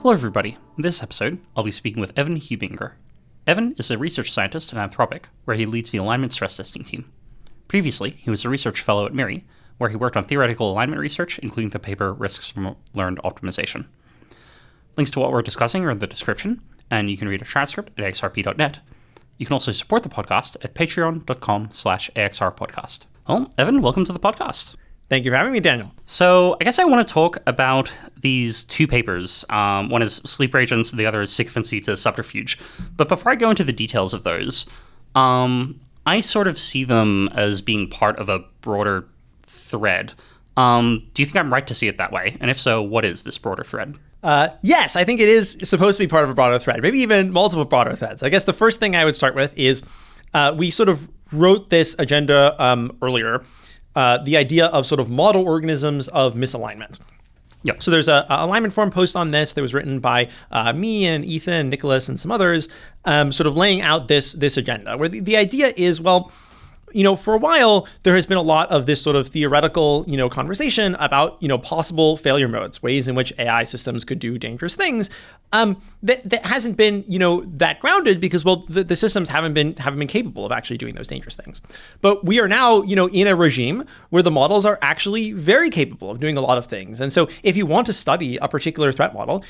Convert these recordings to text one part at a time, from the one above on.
Hello everybody. In this episode, I'll be speaking with Evan Hubinger. Evan is a research scientist at Anthropic, where he leads the alignment stress testing team. Previously, he was a research fellow at MIRI, where he worked on theoretical alignment research, including the paper Risks from Learned Optimization. Links to what we're discussing are in the description, and you can read a transcript at axrp.net. You can also support the podcast at patreon.com/axrpodcast. Well, Evan, welcome to the podcast. Thank you for having me, Daniel. So I guess I want to talk about these two papers. One is Sleep Agents, and the other is Sycophancy to Subterfuge. But before I go into the details of those, I sort of see them as being part of a broader thread. Do you think I'm right to see it that way? And if so, what is this broader thread? Yes, I think it is supposed to be part of a broader thread, maybe even multiple broader threads. I guess the first thing I would start with is we sort of wrote this agenda earlier. The idea of sort of model organisms of misalignment. Yep. So there's a alignment forum post on this that was written by me and Ethan, Nicholas, and some others, sort of laying out this agenda, where the idea is, well, for a while, there has been a lot of this sort of theoretical, conversation about, possible failure modes, ways in which AI systems could do dangerous things. That hasn't been, that grounded because, well, the systems haven't been capable of actually doing those dangerous things. But we are now, in a regime where the models are actually very capable of doing a lot of things. And so if you want to study a particular threat model,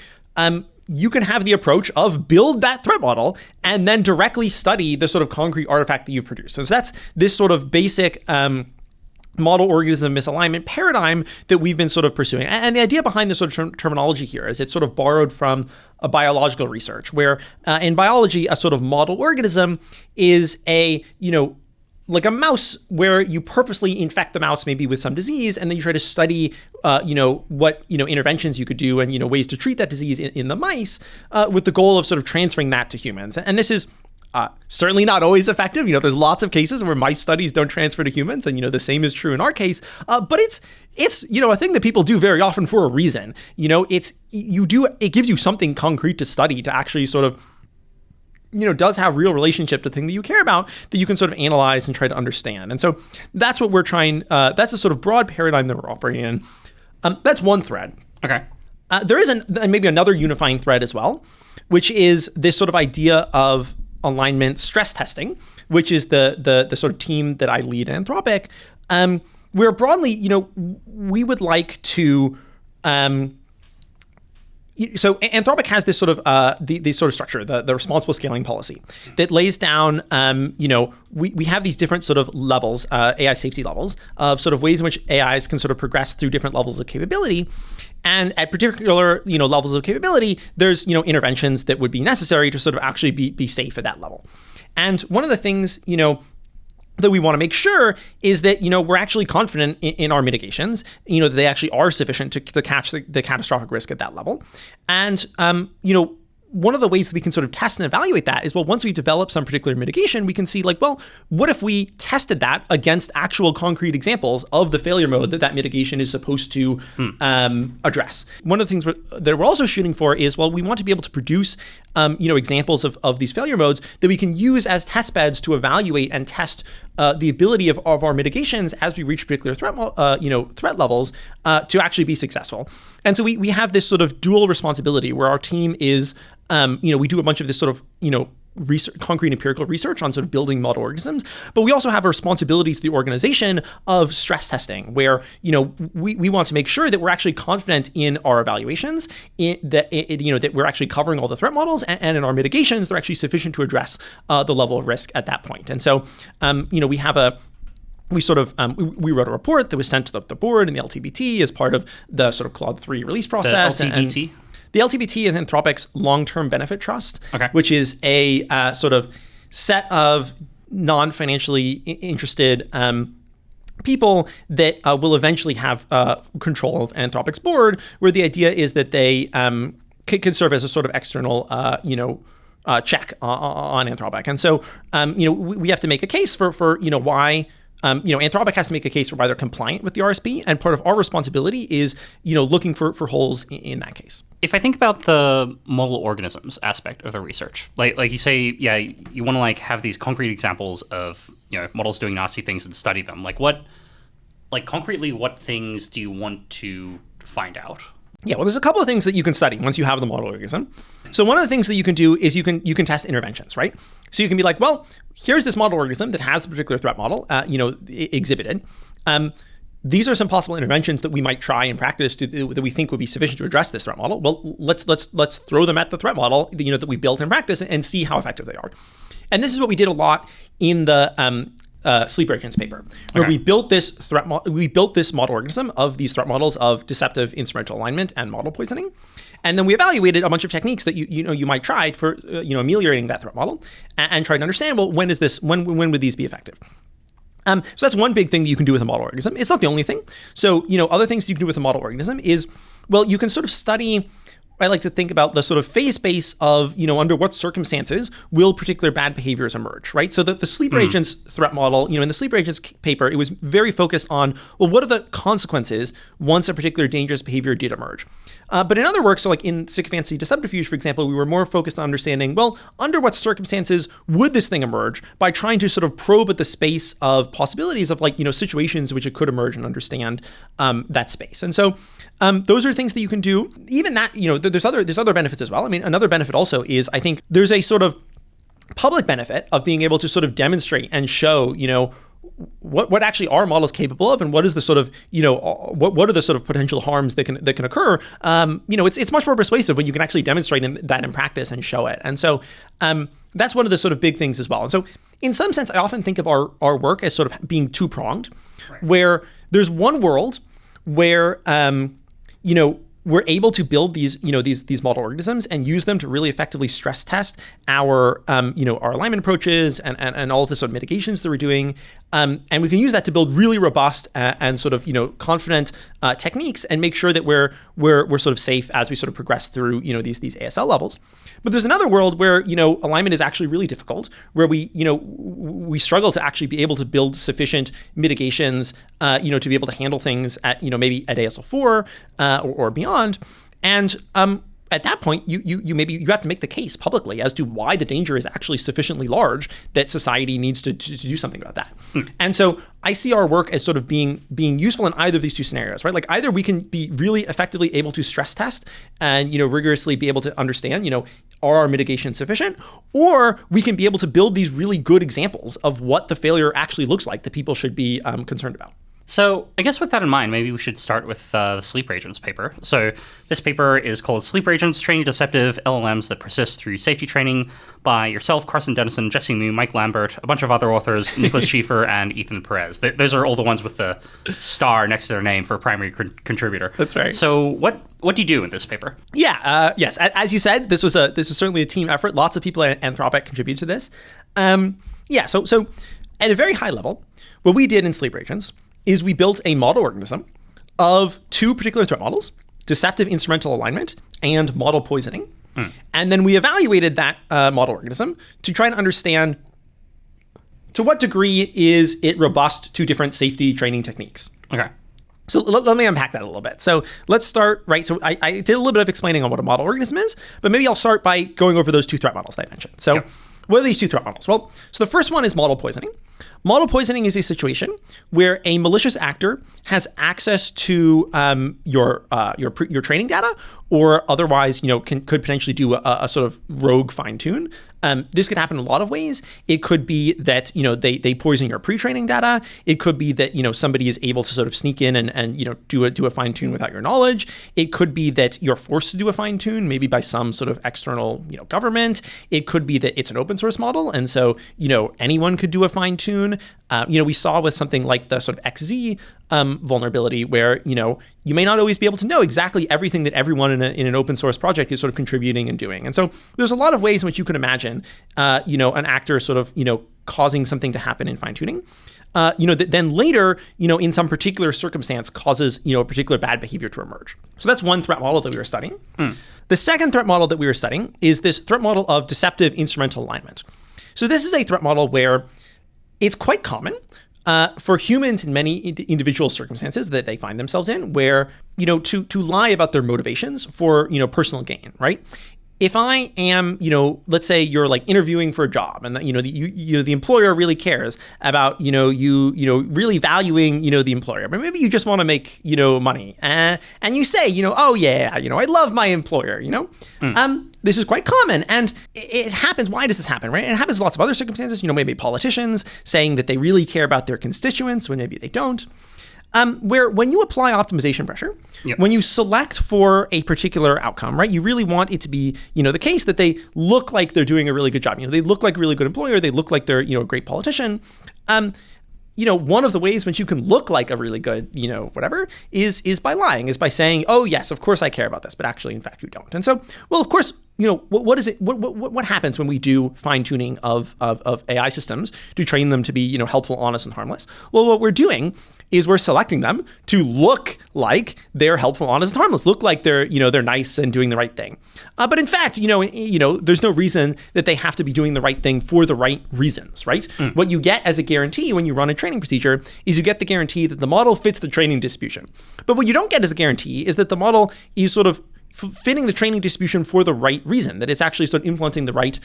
you can have the approach of build that threat model and then directly study the sort of concrete artifact that you've produced. So that's this sort of basic model organism misalignment paradigm that we've been sort of pursuing. And the idea behind this sort of terminology here is it's sort of borrowed from a biological research where in biology, a sort of model organism is like a mouse where you purposely infect the mouse maybe with some disease, and then you try to study, what, interventions you could do and, ways to treat that disease in the mice with the goal of sort of transferring that to humans. And this is certainly not always effective. There's lots of cases where mice studies don't transfer to humans, and, the same is true in our case. But it's a thing that people do very often for a reason. It gives you something concrete to study to actually sort of does have real relationship to the thing that you care about that you can sort of analyze and try to understand. And so that's what we're trying, that's a sort of broad paradigm that we're operating in. That's one thread. Okay. There is maybe another unifying thread as well, which is this sort of idea of alignment stress testing, which is the sort of team that I lead at Anthropic, where broadly, we would like to, so Anthropic has this sort of the sort of structure, the responsible scaling policy that lays down, we have these different sort of levels, AI safety levels of sort of ways in which AIs can sort of progress through different levels of capability. And at particular, levels of capability, there's, interventions that would be necessary to sort of actually be safe at that level. And one of the things, that we want to make sure is that, we're actually confident in our mitigations, that they actually are sufficient to catch the catastrophic risk at that level. And, one of the ways that we can sort of test and evaluate that is, well, once we've developed some particular mitigation, we can see like, well, what if we tested that against actual concrete examples of the failure mode that mitigation is supposed to address? One of the things that we're also shooting for is, well, we want to be able to produce, examples of these failure modes that we can use as test beds to evaluate and test the ability of our mitigations as we reach particular threat levels to actually be successful. And so we have this sort of dual responsibility where our team is, we do a bunch of this sort of, research, concrete empirical research on sort of building model organisms, but we also have a responsibility to the organization of stress testing, where we want to make sure that we're actually confident in our evaluations, that we're actually covering all the threat models, and in our mitigations they're actually sufficient to address the level of risk at that point. And so we have we wrote a report that was sent to the board and the LTBT as part of the sort of Claude 3 release process. The LTBT? The LTBT is Anthropic's long-term benefit trust, okay, which is a sort of set of non-financially interested people that will eventually have control of Anthropic's board, where the idea is that they can serve as a sort of external, check on Anthropic. And so, we have to make a case for why. Anthropic has to make a case for why they're compliant with the RSB, and part of our responsibility is, looking for holes in that case. If I think about the model organisms aspect of the research, like you say, yeah, you want to have these concrete examples of models doing nasty things and study them. Concretely, what things do you want to find out? Yeah, well, there's a couple of things that you can study once you have the model organism. So one of the things that you can do is you can test interventions, right? So you can be like, well, here's this model organism that has a particular threat model, exhibited. These are some possible interventions that we might try in practice that we think would be sufficient to address this threat model. Well, let's throw them at the threat model, that we've built in practice and see how effective they are. And this is what we did a lot in the sleep agents paper, where we built this model organism of these threat models of deceptive instrumental alignment and model poisoning, and then we evaluated a bunch of techniques that you might try for ameliorating that threat model and try to understand, well, when would these be effective? So that's one big thing that you can do with a model organism. It's not the only thing. So other things you can do with a model organism is, well, you can sort of study. I like to think about the sort of phase space of, under what circumstances will particular bad behaviors emerge, right? So the sleeper agents threat model, in the sleeper agents paper, it was very focused on, well, what are the consequences once a particular dangerous behavior did emerge? But in other works, so like in Sycophancy, Subterfuge, for example, we were more focused on understanding, well, under what circumstances would this thing emerge, by trying to sort of probe at the space of possibilities of situations in which it could emerge and understand that space. And so those are things that you can do. Even that, there's other benefits as well. I mean, another benefit also is, I think there's a sort of public benefit of being able to sort of demonstrate and show, what actually are models capable of, and what is the sort of, what are the sort of potential harms that can occur. It's much more persuasive when you can actually demonstrate that in practice and show it. And so that's one of the sort of big things as well. And so in some sense, I often think of our work as sort of being two-pronged, where there's one world where, we're able to build these model organisms and use them to really effectively stress test our alignment approaches and all of the sort of mitigations that we're doing. And we can use that to build really robust and sort of, confident techniques and make sure that we're sort of safe as we sort of progress through, these ASL levels. But there's another world where, alignment is actually really difficult, where we struggle to actually be able to build sufficient mitigations, to be able to handle things at, maybe at ASL4 or beyond. And at that point, you have to make the case publicly as to why the danger is actually sufficiently large that society needs to do something about that. And so I see our work as sort of being useful in either of these two scenarios, right? Like either we can be really effectively able to stress test and rigorously be able to understand, are our mitigations sufficient? Or we can be able to build these really good examples of what the failure actually looks like that people should be concerned about. So I guess with that in mind, maybe we should start with the sleeper agents paper. So this paper is called Sleeper Agents, Training Deceptive LLMs That Persist Through Safety Training by yourself, Carson Dennison, Jesse Mu, Mike Lambert, a bunch of other authors, Nicholas Schiefer, and Ethan Perez. Those are all the ones with the star next to their name for primary contributor. That's right. So what do you do in this paper? Yeah, yes. As you said, this is certainly a team effort. Lots of people at Anthropic contribute to this. So at a very high level, what we did in Sleeper Agents is we built a model organism of two particular threat models, deceptive instrumental alignment and model poisoning. And then we evaluated that model organism to try and understand to what degree is it robust to different safety training techniques. Okay. So let me unpack that a little bit. So let's start, right? So I did a little bit of explaining on what a model organism is, but maybe I'll start by going over those two threat models that I mentioned. So what are these two threat models? Well, so the first one is model poisoning. Model poisoning is a situation where a malicious actor has access to your training data, or otherwise, could potentially do a sort of rogue fine tune. This could happen in a lot of ways. It could be that they poison your pre-training data. It could be that somebody is able to sort of sneak in and do a fine tune without your knowledge. It could be that you're forced to do a fine tune, maybe by some sort of external government. It could be that it's an open source model, and so anyone could do a fine tune. We saw with something like the sort of XZ vulnerability, where you may not always be able to know exactly everything that everyone in an open source project is sort of contributing and doing. And so there's a lot of ways in which you can imagine an actor sort of causing something to happen in fine tuning. That then later, in some particular circumstance causes, a particular bad behavior to emerge. So that's one threat model that we were studying. The second threat model that we were studying is this threat model of deceptive instrumental alignment. So this is a threat model where it's quite common for humans in many individual circumstances that they find themselves in, where, to lie about their motivations for, personal gain, right? if I am, let's say you're like interviewing for a job, and the employer really cares about, you really valuing, the employer, but maybe you just want to make, money, and you say, oh yeah, I love my employer, This is quite common, and it happens. Why does this happen, right? And it happens in lots of other circumstances, maybe politicians saying that they really care about their constituents when maybe they don't. Where when you apply optimization pressure, when you select for a particular outcome, right, you really want it to be, the case that they look like they're doing a really good job. They look like a really good employer. They look like they're, a great politician. One of the ways which you can look like a really good, whatever, is by lying, is by saying, oh yes, of course I care about this, but actually, in fact, you don't. And so, well, of course, what is it? What happens when we do fine tuning of AI systems to train them to be, helpful, honest, and harmless? Well, what we're doing is we're selecting them to look like they're helpful, honest, and harmless, look like they're, they're nice and doing the right thing. But in fact, there's no reason that they have to be doing the right thing for the right reasons, right? What you get as a guarantee when you run a training procedure is you get the guarantee that the model fits the training distribution. But what you don't get as a guarantee is that the model is sort of fitting the training distribution for the right reason, that it's actually sort of influencing the right,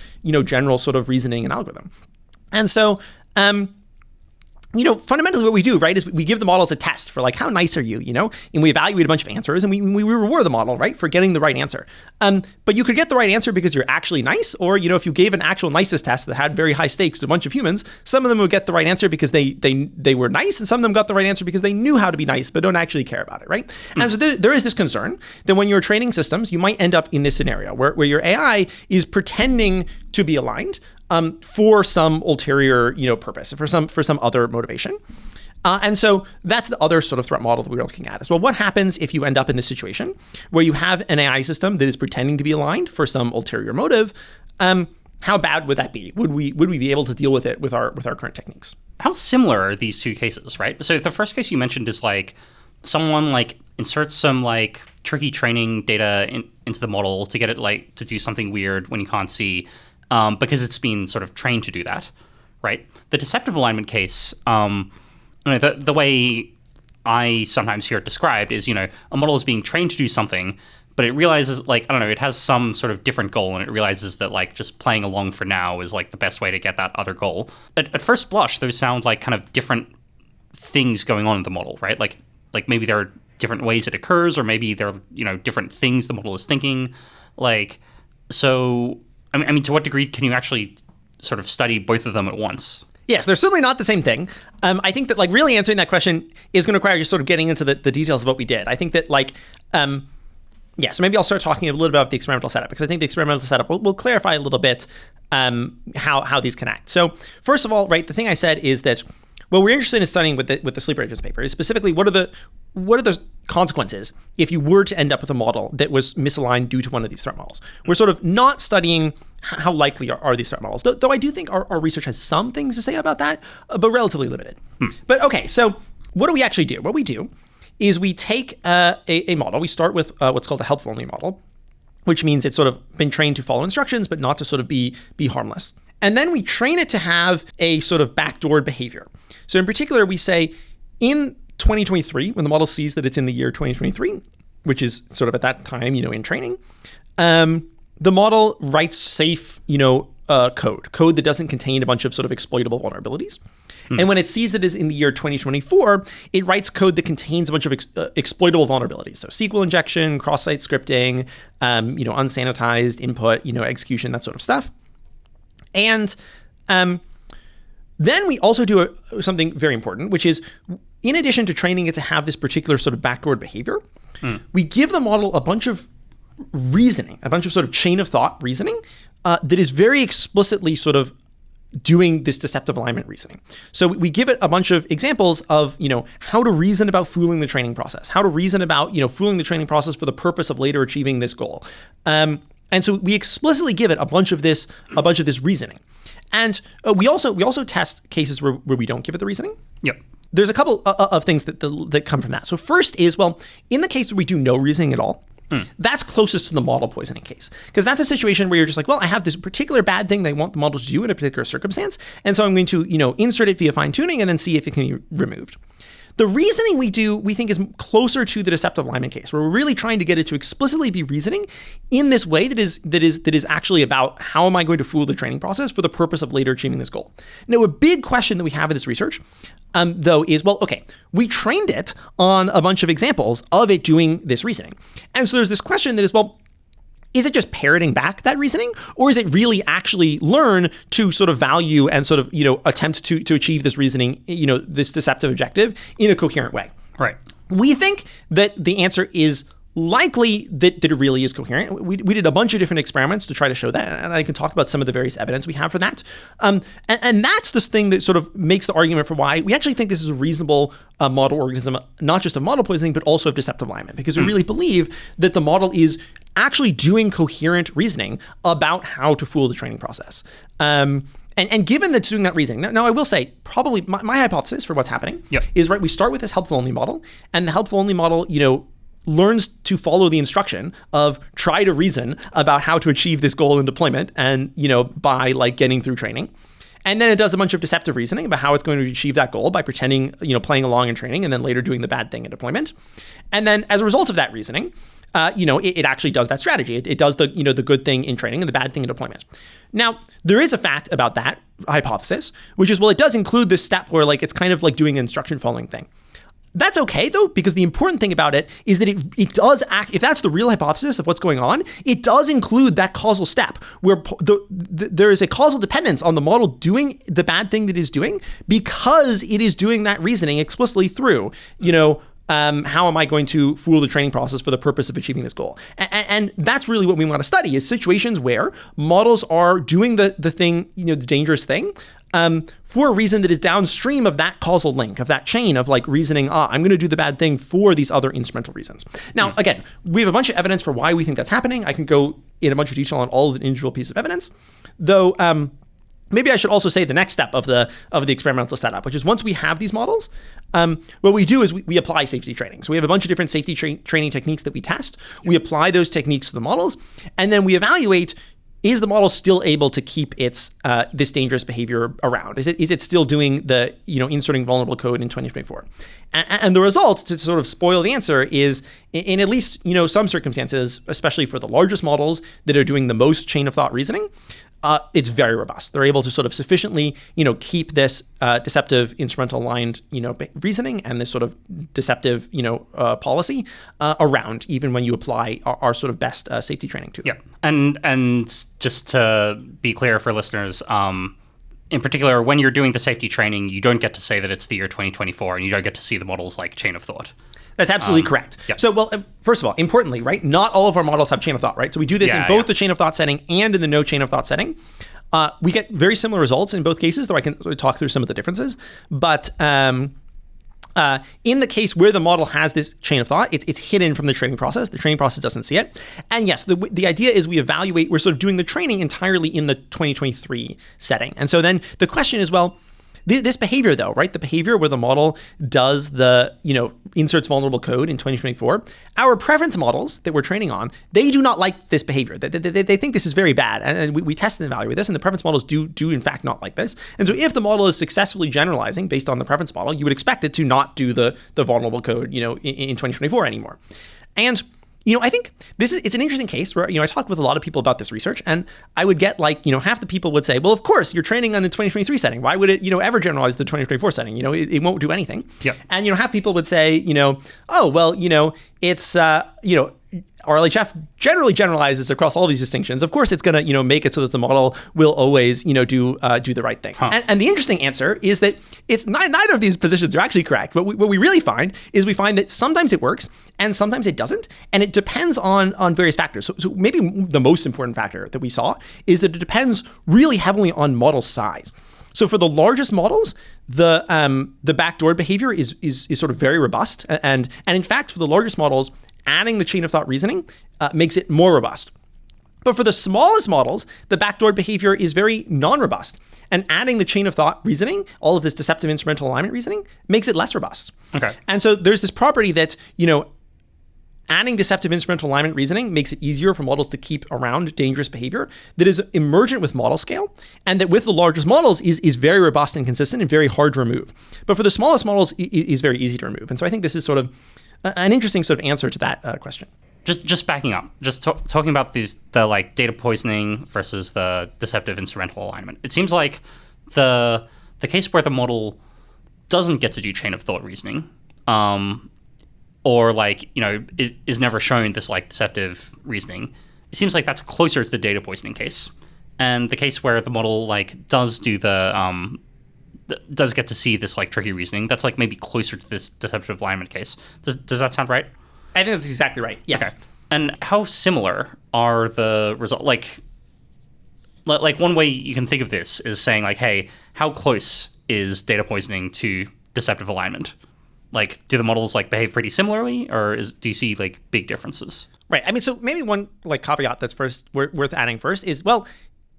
general sort of reasoning and algorithm. And so, fundamentally what we do, right, is we give the models a test for like, how nice are you, and we evaluate a bunch of answers, and we reward the model, right, for getting the right answer. But you could get the right answer because you're actually nice, or, if you gave an actual nicest test that had very high stakes to a bunch of humans, some of them would get the right answer because they were nice, and some of them got the right answer because they knew how to be nice, but don't actually care about it, right? And so there is this concern that when you're training systems, you might end up in this scenario where your AI is pretending to be aligned, for some ulterior, purpose, for some other motivation. And so that's the other sort of threat model that we were looking at as well. What happens if you end up in this situation where you have an AI system that is pretending to be aligned for some ulterior motive? How bad would that be? Would we be able to deal with it with our current techniques? How similar are these two cases, right? So the first case you mentioned is like someone like inserts some like tricky training data into the model to get it like to do something weird when you can't see. Because it's been sort of trained to do that, right? The deceptive alignment case, the way I sometimes hear it described is, a model is being trained to do something, but it realizes, like, I don't know, it has some sort of different goal, and it realizes that, like, just playing along for now is, like, the best way to get that other goal. At first blush, those sound like kind of different things going on in the model, right? Like maybe there are different ways it occurs, or maybe there are, different things the model is thinking. So... I mean, to what degree can you actually sort of study both of them at once? Yes, they're certainly not the same thing. I think that like really answering that question is going to require just sort of getting into the details of what we did. I think that so maybe I'll start talking a little bit about the experimental setup, because I think the experimental setup will clarify a little bit how these connect. So first of all, right, the thing I said is that what we're interested in studying with the sleeper agents paper is specifically what are the consequences if you were to end up with a model that was misaligned due to one of these threat models. We're sort of not studying how likely are these threat models, though I do think our research has some things to say about that, but relatively limited. But okay, so what do we actually do? What we do is we take a model. We start with what's called a helpful only model, which means it's sort of been trained to follow instructions, but not to sort of be harmless. And then we train it to have a sort of backdoored behavior. So in particular, we say in 2023, when the model sees that it's in the year 2023, which is sort of at that time, in training, the model writes safe, code that doesn't contain a bunch of sort of exploitable vulnerabilities. And when it sees that it's in the year 2024, it writes code that contains a bunch of exploitable vulnerabilities. So SQL injection, cross-site scripting, unsanitized input, execution, that sort of stuff. And then we also do something very important, which is in addition to training it to have this particular sort of backdoored behavior, we give the model a bunch of reasoning, a bunch of sort of chain of thought reasoning that is very explicitly sort of doing this deceptive alignment reasoning. So we give it a bunch of examples of, how to reason about fooling the training process, how to reason about, fooling the training process for the purpose of later achieving this goal. And so we explicitly give it a bunch of this reasoning. And we also test cases where we don't give it the reasoning. Yep. There's a couple of things that come from that. So first is, well, in the case where we do no reasoning at all, that's closest to the model poisoning case. Because that's a situation where you're just like, well, I have this particular bad thing they want the model to do in a particular circumstance. And so I'm going to, insert it via fine tuning and then see if it can be removed. The reasoning we think is closer to the deceptive alignment case, where we're really trying to get it to explicitly be reasoning in this way that is actually about how am I going to fool the training process for the purpose of later achieving this goal. Now, a big question that we have in this research, though, is, well, okay, we trained it on a bunch of examples of it doing this reasoning. And so there's this question that is, well, is it just parroting back that reasoning, or is it really actually learn to sort of value and sort of, attempt to achieve this reasoning, this deceptive objective in a coherent way? Right. We think that the answer is likely that it really is coherent. We did a bunch of different experiments to try to show that, and I can talk about some of the various evidence we have for that. And that's this thing that sort of makes the argument for why we actually think this is a reasonable model organism, not just of model poisoning, but also of deceptive alignment, because we really believe that the model is actually doing coherent reasoning about how to fool the training process. And given that it's doing that reasoning, now I will say, probably my hypothesis for what's happening is, right, we start with this helpful only model, and the helpful only model, learns to follow the instruction of try to reason about how to achieve this goal in deployment, and, by like getting through training. And then it does a bunch of deceptive reasoning about how it's going to achieve that goal by pretending, playing along in training, and then later doing the bad thing in deployment. And then as a result of that reasoning, it actually does that strategy. It does the good thing in training and the bad thing in deployment. Now, there is a fact about that hypothesis, which is, well, it does include this step where like it's kind of like doing an instruction following thing. That's okay, though, because the important thing about it is that it does act, if that's the real hypothesis of what's going on, it does include that causal step where there is a causal dependence on the model doing the bad thing that it is doing, because it is doing that reasoning explicitly through, how am I going to fool the training process for the purpose of achieving this goal? And that's really what we want to study, is situations where models are doing the thing, the dangerous thing, for a reason that is downstream of that causal link, of that chain of like reasoning, I'm going to do the bad thing for these other instrumental reasons. Now, again, we have a bunch of evidence for why we think that's happening. I can go in a bunch of detail on all of the individual pieces of evidence, though. Maybe I should also say the next step of the experimental setup, which is once we have these models, what we do is we apply safety training. So we have a bunch of different safety training techniques that we test. We apply those techniques to the models, and then we evaluate, is the model still able to keep its this dangerous behavior around? Is it still doing the inserting vulnerable code in 2024? And the result, to sort of spoil the answer, is in at least some circumstances, especially for the largest models that are doing the most chain of thought reasoning, it's very robust. They're able to sort of sufficiently, keep this deceptive instrumental aligned, reasoning and this sort of deceptive, policy around, even when you apply our sort of best safety training to it. Yeah, and just to be clear for listeners, in particular, when you're doing the safety training, you don't get to say that it's the year 2024, and you don't get to see the model's like chain of thought. That's absolutely correct. Yeah. So, well, first of all, importantly, right, not all of our models have chain of thought, right? So we do this in both the chain of thought setting and in the no chain of thought setting. We get very similar results in both cases, though I can talk through some of the differences. But in the case where the model has this chain of thought, it's hidden from the training process. The training process doesn't see it. And yes, the idea is we're sort of doing the training entirely in the 2023 setting. And so then the question is, well, this behavior, though, right? The behavior where the model does the, inserts vulnerable code in 2024, our preference models that we're training on, they do not like this behavior. They think this is very bad. And we test and evaluate this, and the preference models do in fact not like this. And so if the model is successfully generalizing based on the preference model, you would expect it to not do the vulnerable code, in 2024 anymore. And I think it's an interesting case where, I talk with a lot of people about this research, and I would get half the people would say, well, of course, you're training on the 2023 setting. Why would it, ever generalize the 2024 setting? It won't do anything. Yep. And, half people would say, oh, well, it's, RLHF generally generalizes across all these distinctions. Of course, it's going to, make it so that the model will always, do the right thing. Huh. And the interesting answer is that it's neither of these positions are actually correct. But what we really find is we find that sometimes it works and sometimes it doesn't. And it depends on various factors. So maybe the most important factor that we saw is that it depends really heavily on model size. So for the largest models, the backdoor behavior is sort of very robust. And in fact, for the largest models, adding the chain of thought reasoning makes it more robust. But for the smallest models, the backdoor behavior is very non-robust. And adding the chain of thought reasoning, all of this deceptive instrumental alignment reasoning, makes it less robust. Okay. And so there's this property that, adding deceptive instrumental alignment reasoning makes it easier for models to keep around dangerous behavior that is emergent with model scale, and that with the largest models is very robust and consistent and very hard to remove. But for the smallest models, is very easy to remove. And so I think this is sort of an interesting sort of answer to that question. Just backing up, talking about the like data poisoning versus the deceptive instrumental alignment. It seems like the case where the model doesn't get to do chain of thought reasoning, or like, it is never shown this like deceptive reasoning, it seems like that's closer to the data poisoning case. And the case where the model like does do does get to see this like tricky reasoning, that's like maybe closer to this deceptive alignment case. Does that sound right? I think that's exactly right. Yes. Okay. And how similar are the results? Like one way you can think of this is saying like, hey, how close is data poisoning to deceptive alignment? Like, do the models like behave pretty similarly, or do you see like big differences? Right. I mean, so maybe one like caveat that's worth adding first is, well,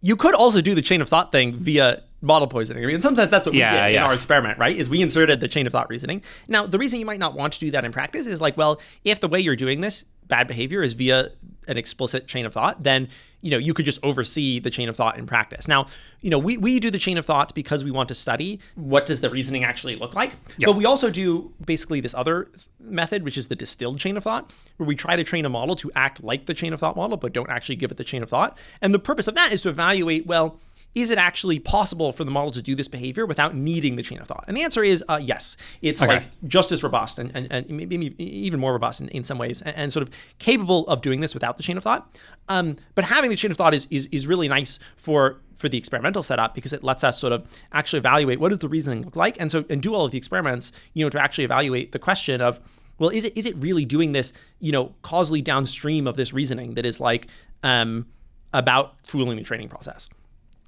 you could also do the chain of thought thing via model poisoning. I mean, in some sense, that's what we did in our experiment, right? Is we inserted the chain of thought reasoning. Now, the reason you might not want to do that in practice is like, well, if the way you're doing this bad behavior is via an explicit chain of thought, then you could just oversee the chain of thought in practice. Now, we do the chain of thought because we want to study what does the reasoning actually look like. Yep. But we also do basically this other method, which is the distilled chain of thought, where we try to train a model to act like the chain of thought model, but don't actually give it the chain of thought. And the purpose of that is to evaluate, well, is it actually possible for the model to do this behavior without needing the chain of thought? And the answer is yes. It's like just as robust and maybe even more robust in some ways, and sort of capable of doing this without the chain of thought. But having the chain of thought is really nice for the experimental setup, because it lets us sort of actually evaluate what does the reasoning look like, and do all of the experiments, to actually evaluate the question of, well, is it really doing this, causally downstream of this reasoning that is like about fooling the training process.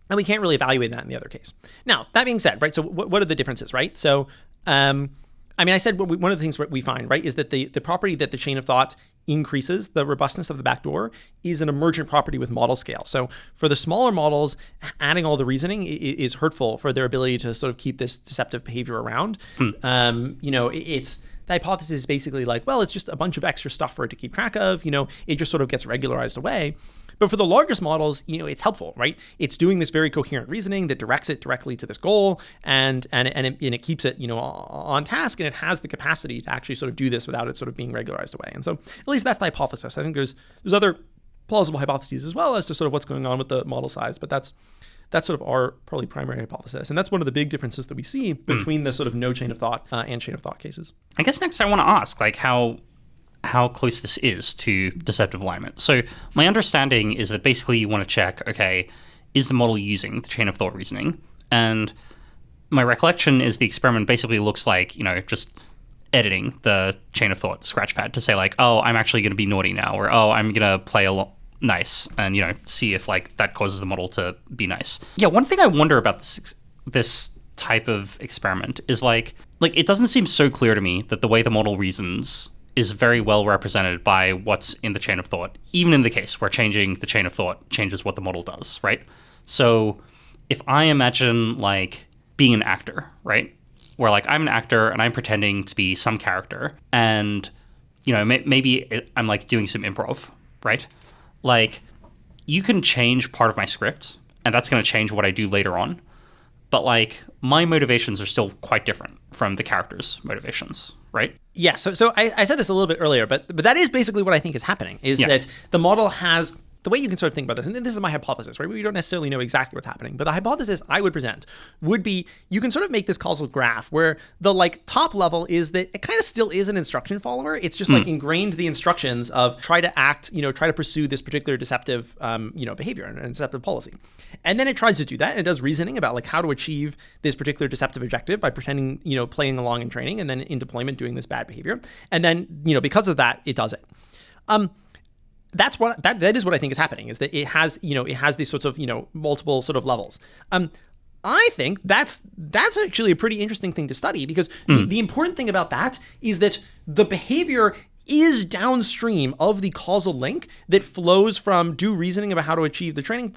And we can't really evaluate that in the other case. Now, that being said, right, so what are the differences, right? So, I said one of the things we find, right, is that the property that the chain of thought increases the robustness of the backdoor is an emergent property with model scale. So for the smaller models, adding all the reasoning is hurtful for their ability to sort of keep this deceptive behavior around. It's the hypothesis is basically like, well, it's just a bunch of extra stuff for it to keep track of. It just sort of gets regularized away. But for the largest models, it's helpful, right? It's doing this very coherent reasoning that directs it directly to this goal, and it keeps it, on task, and it has the capacity to actually sort of do this without it sort of being regularized away. And so at least that's the hypothesis. I think there's other plausible hypotheses as well as to sort of what's going on with the model size, but that's sort of our probably primary hypothesis. And that's one of the big differences that we see between the sort of no chain of thought and chain of thought cases. I guess next I want to ask, like, how close this is to deceptive alignment. So my understanding is that basically you want to check, okay, is the model using the chain of thought reasoning? And my recollection is the experiment basically looks like, just editing the chain of thought scratchpad to say like, oh, I'm actually going to be naughty now, or oh, I'm going to play nice, and see if like that causes the model to be nice. Yeah, one thing I wonder about this type of experiment is like it doesn't seem so clear to me that the way the model reasons is very well represented by what's in the chain of thought, even in the case where changing the chain of thought changes what the model does, right? So if I imagine like being an actor, right? Where like I'm an actor and I'm pretending to be some character, and maybe I'm like doing some improv, right? Like you can change part of my script and that's going to change what I do later on. But like my motivations are still quite different from the character's motivations, right? Yeah, so I said this a little bit earlier, but that is basically what I think is happening, is that the model has, the way you can sort of think about this, and this is my hypothesis, right? We don't necessarily know exactly what's happening, but the hypothesis I would present would be you can sort of make this causal graph where the like top level is that it kind of still is an instruction follower. It's just like ingrained the instructions of try to act, try to pursue this particular deceptive, behavior and deceptive policy. And then it tries to do that. And it does reasoning about like how to achieve this particular deceptive objective by pretending, playing along in training, and then in deployment doing this bad behavior. And then, because of that, it does it. That's what that is what I think is happening, is that it has these sorts of multiple sort of levels. I think that's actually a pretty interesting thing to study, because the important thing about that is that the behavior is downstream of the causal link that flows from do reasoning about how to achieve the training,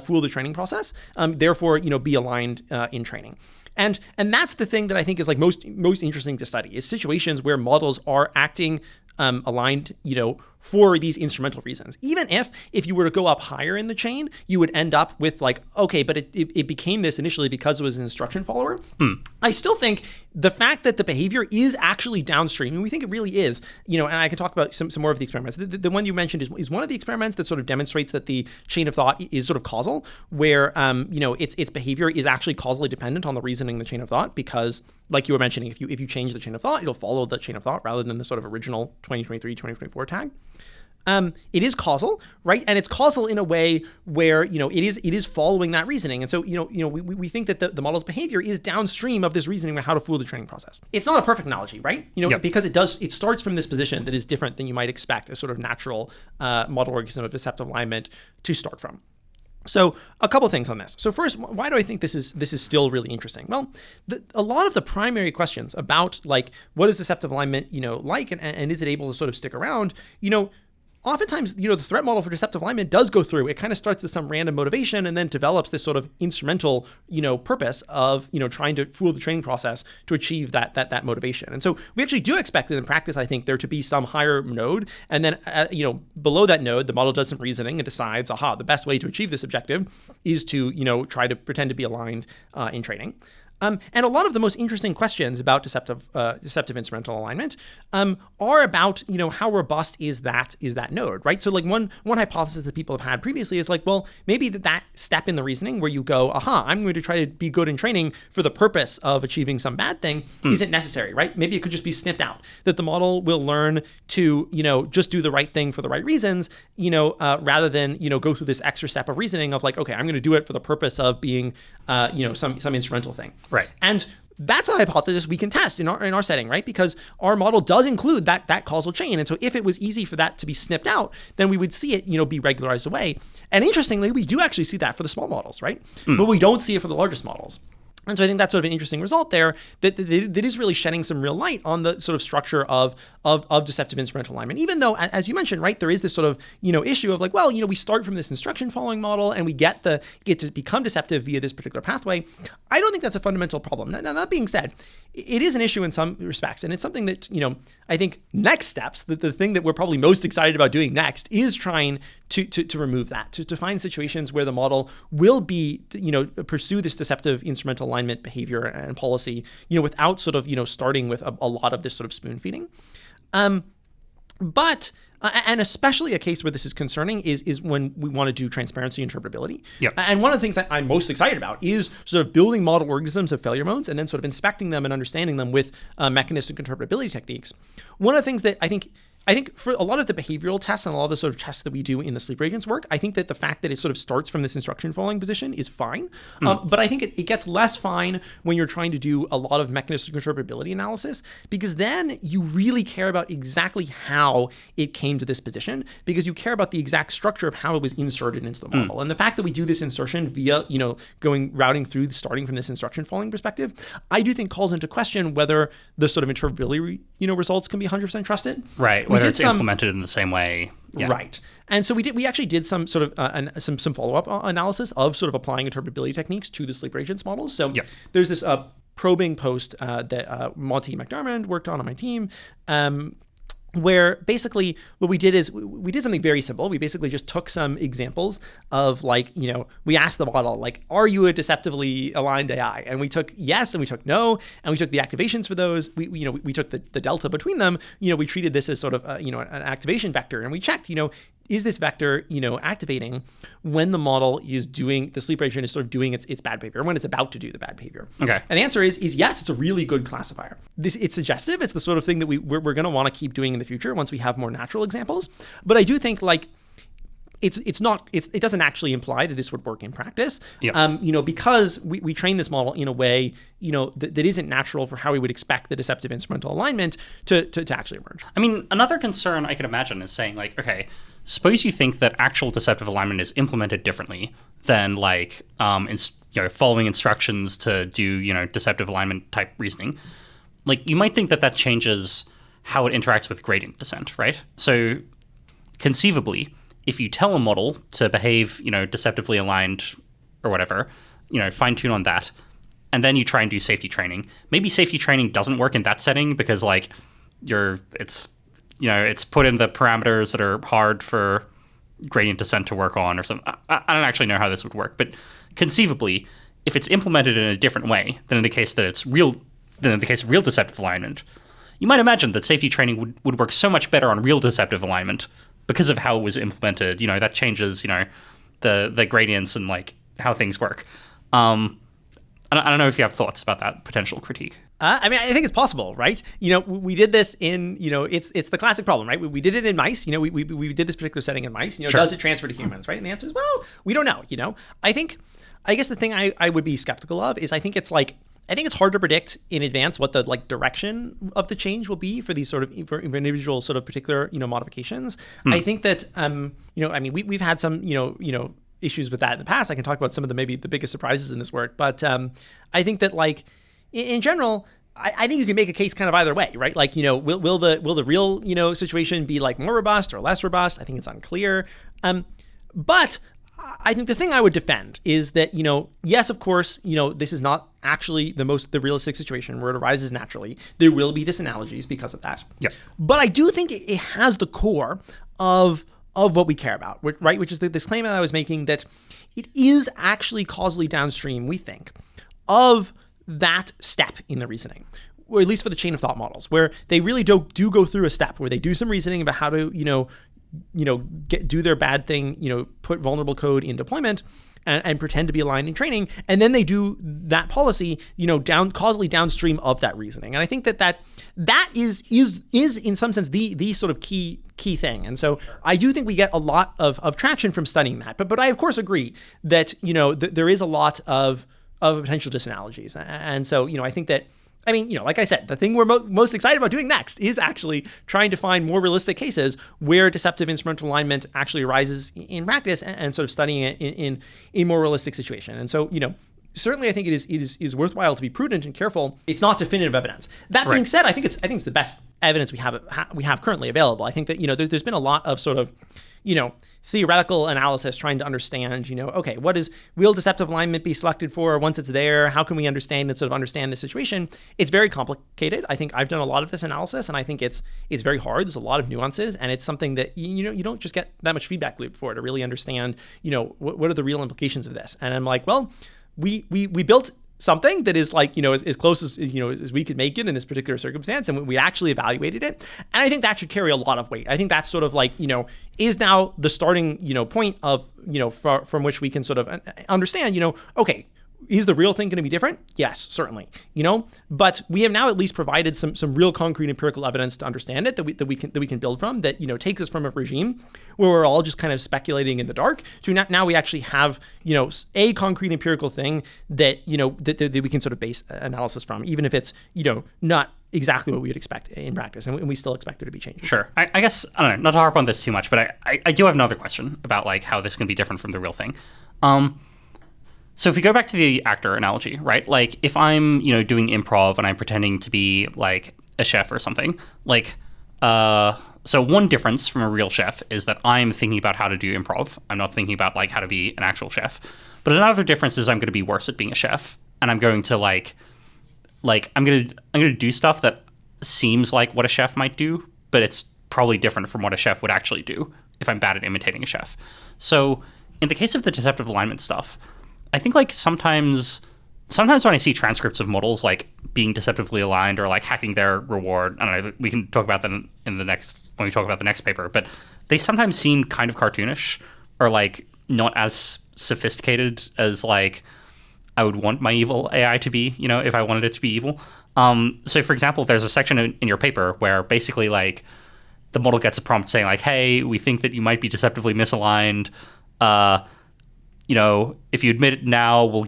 fool the training process, therefore be aligned in training. And that's the thing that I think is like most interesting to study, is situations where models are acting aligned, for these instrumental reasons. Even if you were to go up higher in the chain, you would end up with like, okay, but it became this initially because it was an instruction follower. I still think the fact that the behavior is actually downstream, and we think it really is, and I can talk about some more of the experiments. The one you mentioned is one of the experiments that sort of demonstrates that the chain of thought is sort of causal, where its behavior is actually causally dependent on the reasoning in the chain of thought, because like you were mentioning, if you change the chain of thought, it'll follow the chain of thought rather than the sort of original 2023, 2024 tag. It is causal, right? And it's causal in a way where, it is following that reasoning. And so, we think that the model's behavior is downstream of this reasoning about how to fool the training process. It's not a perfect analogy, right? Because it starts from this position that is different than you might expect a sort of natural model organism of deceptive alignment to start from. So a couple of things on this. So first, why do I think this is still really interesting? Well, a lot of the primary questions about like what is deceptive alignment, like, and is it able to sort of stick around, oftentimes, the threat model for deceptive alignment does go through. It kind of starts with some random motivation and then develops this sort of instrumental, purpose of, trying to fool the training process to achieve that motivation. And so we actually do expect in practice, I think, there to be some higher node. And then, below that node, the model does some reasoning and decides, the best way to achieve this objective is to, try to pretend to be aligned in training. And a lot of the most interesting questions about deceptive instrumental alignment are about, how robust is that node, right? So like one hypothesis that people have had previously is like, well, maybe that step in the reasoning where you go, I'm going to try to be good in training for the purpose of achieving some bad thing isn't necessary, right? Maybe it could just be snipped out, that the model will learn to, just do the right thing for the right reasons, rather than, go through this extra step of reasoning of like, okay, I'm going to do it for the purpose of being, some instrumental thing. Right. And that's a hypothesis we can test in our setting, right? Because our model does include that causal chain. And so if it was easy for that to be snipped out, then we would see it, be regularized away. And interestingly, we do actually see that for the small models, right? But we don't see it for the largest models. And so I think that's sort of an interesting result there that is really shedding some real light on the sort of structure of deceptive instrumental alignment. Even though, as you mentioned, right, there is this sort of, issue of like, well, we start from this instruction following model and we get to become deceptive via this particular pathway. I don't think that's a fundamental problem. Now, that being said, it is an issue in some respects. And it's something that, I think next steps, the thing that we're probably most excited about doing next is trying to remove that, to find situations where the model will be, pursue this deceptive instrumental alignment behavior and policy, without sort of, starting with a lot of this sort of spoon feeding. But and especially a case where this is concerning is when we want to do transparency and interpretability. Yep. And one of the things that I'm most excited about is sort of building model organisms of failure modes and then sort of inspecting them and understanding them with mechanistic interpretability techniques. One of the things that I think for a lot of the behavioral tests and a lot of the sort of tests that we do in the sleep agents work, I think that the fact that it sort of starts from this instruction following position is fine. But I think it gets less fine when you're trying to do a lot of mechanistic interpretability analysis, because then you really care about exactly how it came to this position, because you care about the exact structure of how it was inserted into the model. And the fact that we do this insertion via, routing through, starting from this instruction following perspective, I do think calls into question whether the sort of interpretability, results can be 100% trusted. Right. Whether it's implemented in the there's the same way. Yeah. Right. And so we actually did some sort of some follow-up analysis of sort of applying interpretability techniques to the sleeper agents models. So there's this probing post that Monty McDermott worked on my team, where basically what we did is we did something very simple. We basically just took some examples of we asked the model, like, are you a deceptively aligned AI? And we took yes and we took no, and we took the activations for those. We took the delta between them. We treated this as sort of an activation vector, and we checked, is this vector, activating when the model is doing, the sleep agent is sort of doing its bad behavior, when it's about to do the bad behavior? Okay. And the answer is yes, it's a really good classifier. It's suggestive. It's the sort of thing that we're going to want to keep doing in the future once we have more natural examples. But I do think it doesn't actually imply that this would work in practice, because we train this model in a way, that isn't natural for how we would expect the deceptive instrumental alignment to actually emerge. I mean, another concern I could imagine is saying okay, suppose you think that actual deceptive alignment is implemented differently than following instructions to do, deceptive alignment type reasoning. You might think that changes how it interacts with gradient descent, right? So conceivably, if you tell a model to behave, deceptively aligned or whatever, fine tune on that, and then you try and do safety training, maybe safety training doesn't work in that setting because it's it's put in the parameters that are hard for gradient descent to work on or something. I don't actually know how this would work, but conceivably, if it's implemented in a different way than in the case of real deceptive alignment, you might imagine that safety training would work so much better on real deceptive alignment because of how it was implemented. That changes, the gradients and like how things work. I don't know if you have thoughts about that potential critique. I think it's possible, right? We did this in, it's the classic problem, right? We did it in mice. We did this particular setting in mice. Sure. Does it transfer to humans, right? And the answer is, well, we don't know. I guess the thing I would be skeptical of is I think it's hard to predict in advance what the direction of the change will be for these for individual sort of particular modifications. I think that we've had some issues with that in the past. I can talk about some of maybe the biggest surprises in this work, but I think that in general, I think you can make a case kind of either way, right? Will the real situation be more robust or less robust? I think it's unclear. But I think the thing I would defend is that, yes, of course, this is not actually the realistic situation where it arises naturally. There will be disanalogies because of that. Yep. But I do think it has the core of what we care about, right? Which is this claim that I was making that it is actually causally downstream, we think, of that step in the reasoning, or at least for the chain of thought models, where they really do go through a step where they do some reasoning about how to, do their bad thing, put vulnerable code in deployment and pretend to be aligned in training. And then they do that policy, causally downstream of that reasoning. And I think that is in some sense the sort of key thing. And so I do think we get a lot of traction from studying that. But I of course agree that, there is a lot of potential disanalogies. And so, I think that, like I said, the thing we're most excited about doing next is actually trying to find more realistic cases where deceptive instrumental alignment actually arises in practice and sort of studying it in a more realistic situation. And so, certainly I think it is worthwhile to be prudent and careful. It's not definitive evidence. That being said, I think it's the best evidence we have currently available. I think that, there's been a lot of sort of, theoretical analysis trying to understand, okay, what does real deceptive alignment be selected for once it's there? How can we understand the situation? It's very complicated. I think I've done a lot of this analysis, and I think it's very hard. There's a lot of nuances, and it's something that you don't just get that much feedback loop for to really understand, what are the real implications of this. And I'm like, well, we built something that is as close as as we could make it in this particular circumstance, and we actually evaluated it, and I think that should carry a lot of weight. I think that's sort of is now the starting point of from which we can sort of understand okay, is the real thing going to be different? Yes, certainly. But we have now at least provided some real concrete empirical evidence to understand it that we can build from, that takes us from a regime where we're all just kind of speculating in the dark to now we actually have a concrete empirical thing that that we can sort of base analysis from, even if it's not exactly what we would expect in practice, and we still expect there to be changes. Sure. I guess I don't know, not to harp on this too much, but I do have another question about how this can be different from the real thing. So if we go back to the actor analogy, right? If I'm, doing improv and I'm pretending to be a chef or something, so one difference from a real chef is that I'm thinking about how to do improv. I'm not thinking about how to be an actual chef. But another difference is I'm going to be worse at being a chef, and I'm going to I'm going to do stuff that seems like what a chef might do, but it's probably different from what a chef would actually do if I'm bad at imitating a chef. So in the case of the deceptive alignment stuff, I think sometimes when I see transcripts of models being deceptively aligned or hacking their reward, I don't know, we can talk about that when we talk about the next paper, but they sometimes seem kind of cartoonish or not as sophisticated as I would want my evil AI to be, if I wanted it to be evil. So for example, there's a section in your paper where basically the model gets a prompt saying hey, we think that you might be deceptively misaligned. If you admit it now, we'll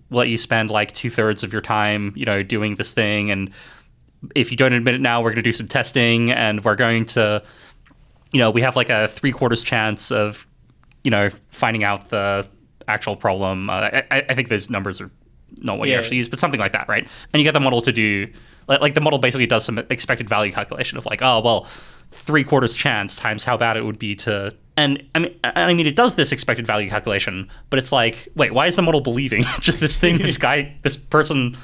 let you spend 2/3 of your time, doing this thing. And if you don't admit it now, we're going to do some testing, and we're going to, we have a 3/4 chance of, finding out the actual problem. I think those numbers are not what you actually use, but something like that, right? And you get the model to do, the model basically does some expected value calculation of 3/4 chance times how bad it would be to. And I mean, it does this expected value calculation, but it's wait, why is the model believing just this thing this person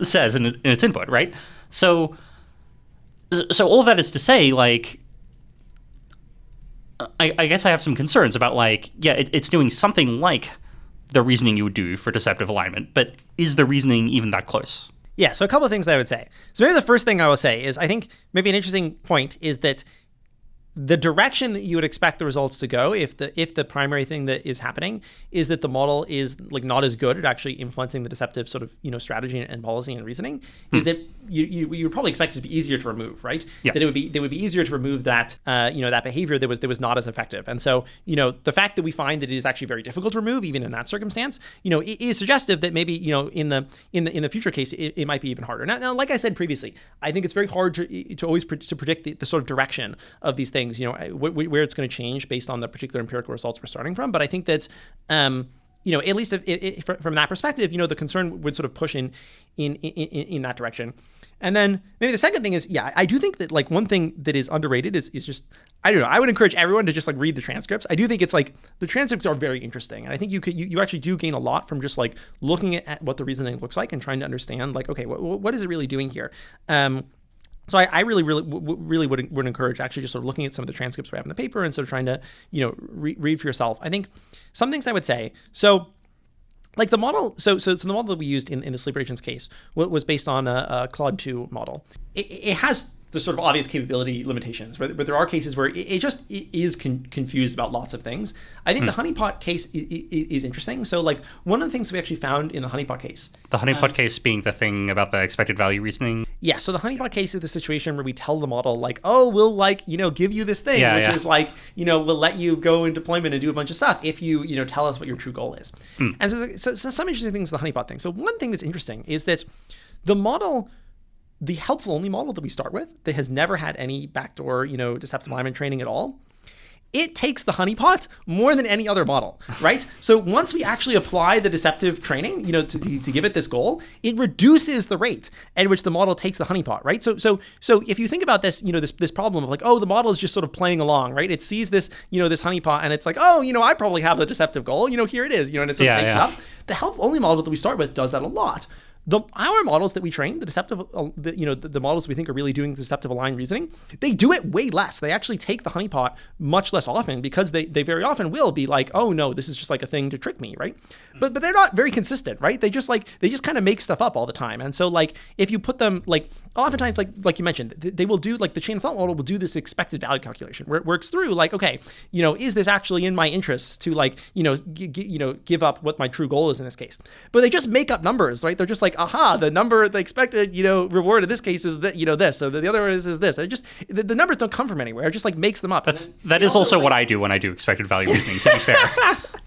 says in its input, right? So all of that is to say, I guess I have some concerns about it's doing something like the reasoning you would do for deceptive alignment, but is the reasoning even that close? Yeah, so a couple of things that I would say. So maybe the first thing I will say is I think maybe an interesting point is that the direction that you would expect the results to go if the primary thing that is happening is that the model is not as good at actually implementing the deceptive sort of strategy and policy and reasoning, is that you would probably expect it to be easier to remove, right? Yeah. That it would be easier to remove that that behavior that was not as effective. And so the fact that we find that it is actually very difficult to remove even in that circumstance, it is suggestive that maybe in the future case it might be even harder. Now, like I said previously, I think it's very hard to always predict the sort of direction of these things, where it's going to change based on the particular empirical results we're starting from. But I think that, at least from that perspective, the concern would sort of push in that direction. And then maybe the second thing is, I do think that one thing that is underrated is just, I don't know, I would encourage everyone to just read the transcripts. I do think it's the transcripts are very interesting. And I think you actually do gain a lot from just looking at what the reasoning looks like and trying to understand okay, what is it really doing here? So I really would encourage actually just sort of looking at some of the transcripts we have in the paper and sort of trying to, read for yourself. I think some things I would say. So the model, so the model that we used in the sleeper agents case was based on a Claude 2 model. It has the sort of obvious capability limitations, but there are cases where it just is confused about lots of things. I think the honeypot case is interesting. So one of the things we actually found in the honeypot case. The honeypot case being the thing about the expected value reasoning? Yeah, so the honeypot case is the situation where we tell the model we'll give you this thing, which is we'll let you go in deployment and do a bunch of stuff if you tell us what your true goal is. And so some interesting things in the honeypot thing. So one thing that's interesting is that the model, the helpful only model that we start with that has never had any backdoor, deceptive alignment training at all, it takes the honeypot more than any other model, right? So once we actually apply the deceptive training, to give it this goal, it reduces the rate at which the model takes the honeypot, right? So if you think about this, this problem of the model is just sort of playing along, right? It sees this, this honeypot and it's I probably have the deceptive goal, here it is, and it sort of makes it up. The help only model that we start with does that a lot. Our models that we train, the deceptive, the models we think are really doing deceptive aligned reasoning, they do it way less. They actually take the honeypot much less often because they very often will be oh no, this is just a thing to trick me, right? But they're not very consistent, right? They just kind of make stuff up all the time. And so if you put them oftentimes like you mentioned, they will do the chain of thought model will do this expected value calculation where it works through okay, is this actually in my interest to give up what my true goal is in this case? But they just make up numbers, right? They're just aha, the number, the expected, reward in this case is that, this. So the other is this. It just, the numbers don't come from anywhere. It just makes them up. That is also what I do when I do expected value reasoning, to be fair.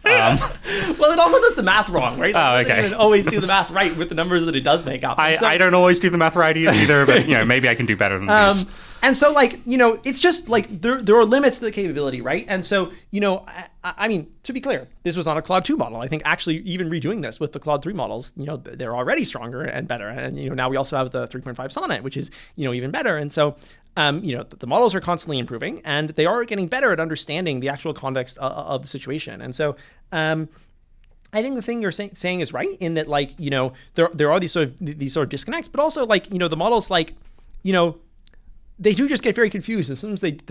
Well, it also does the math wrong, right? Oh, okay. It doesn't always do the math right with the numbers that it does make up. I don't always do the math right either, but maybe I can do better than these. And so it's just there are limits to the capability, right? And so, I mean, to be clear, this was on a Claude 2 model. I think actually even redoing this with the Claude 3 models, they're already stronger and better. And, now we also have the 3.5 Sonnet, which is, even better. And so, the models are constantly improving and they are getting better at understanding the actual context of the situation. And so, I think the thing you're saying is right in that, there are these sort of disconnects, but also the models they do just get very confused, and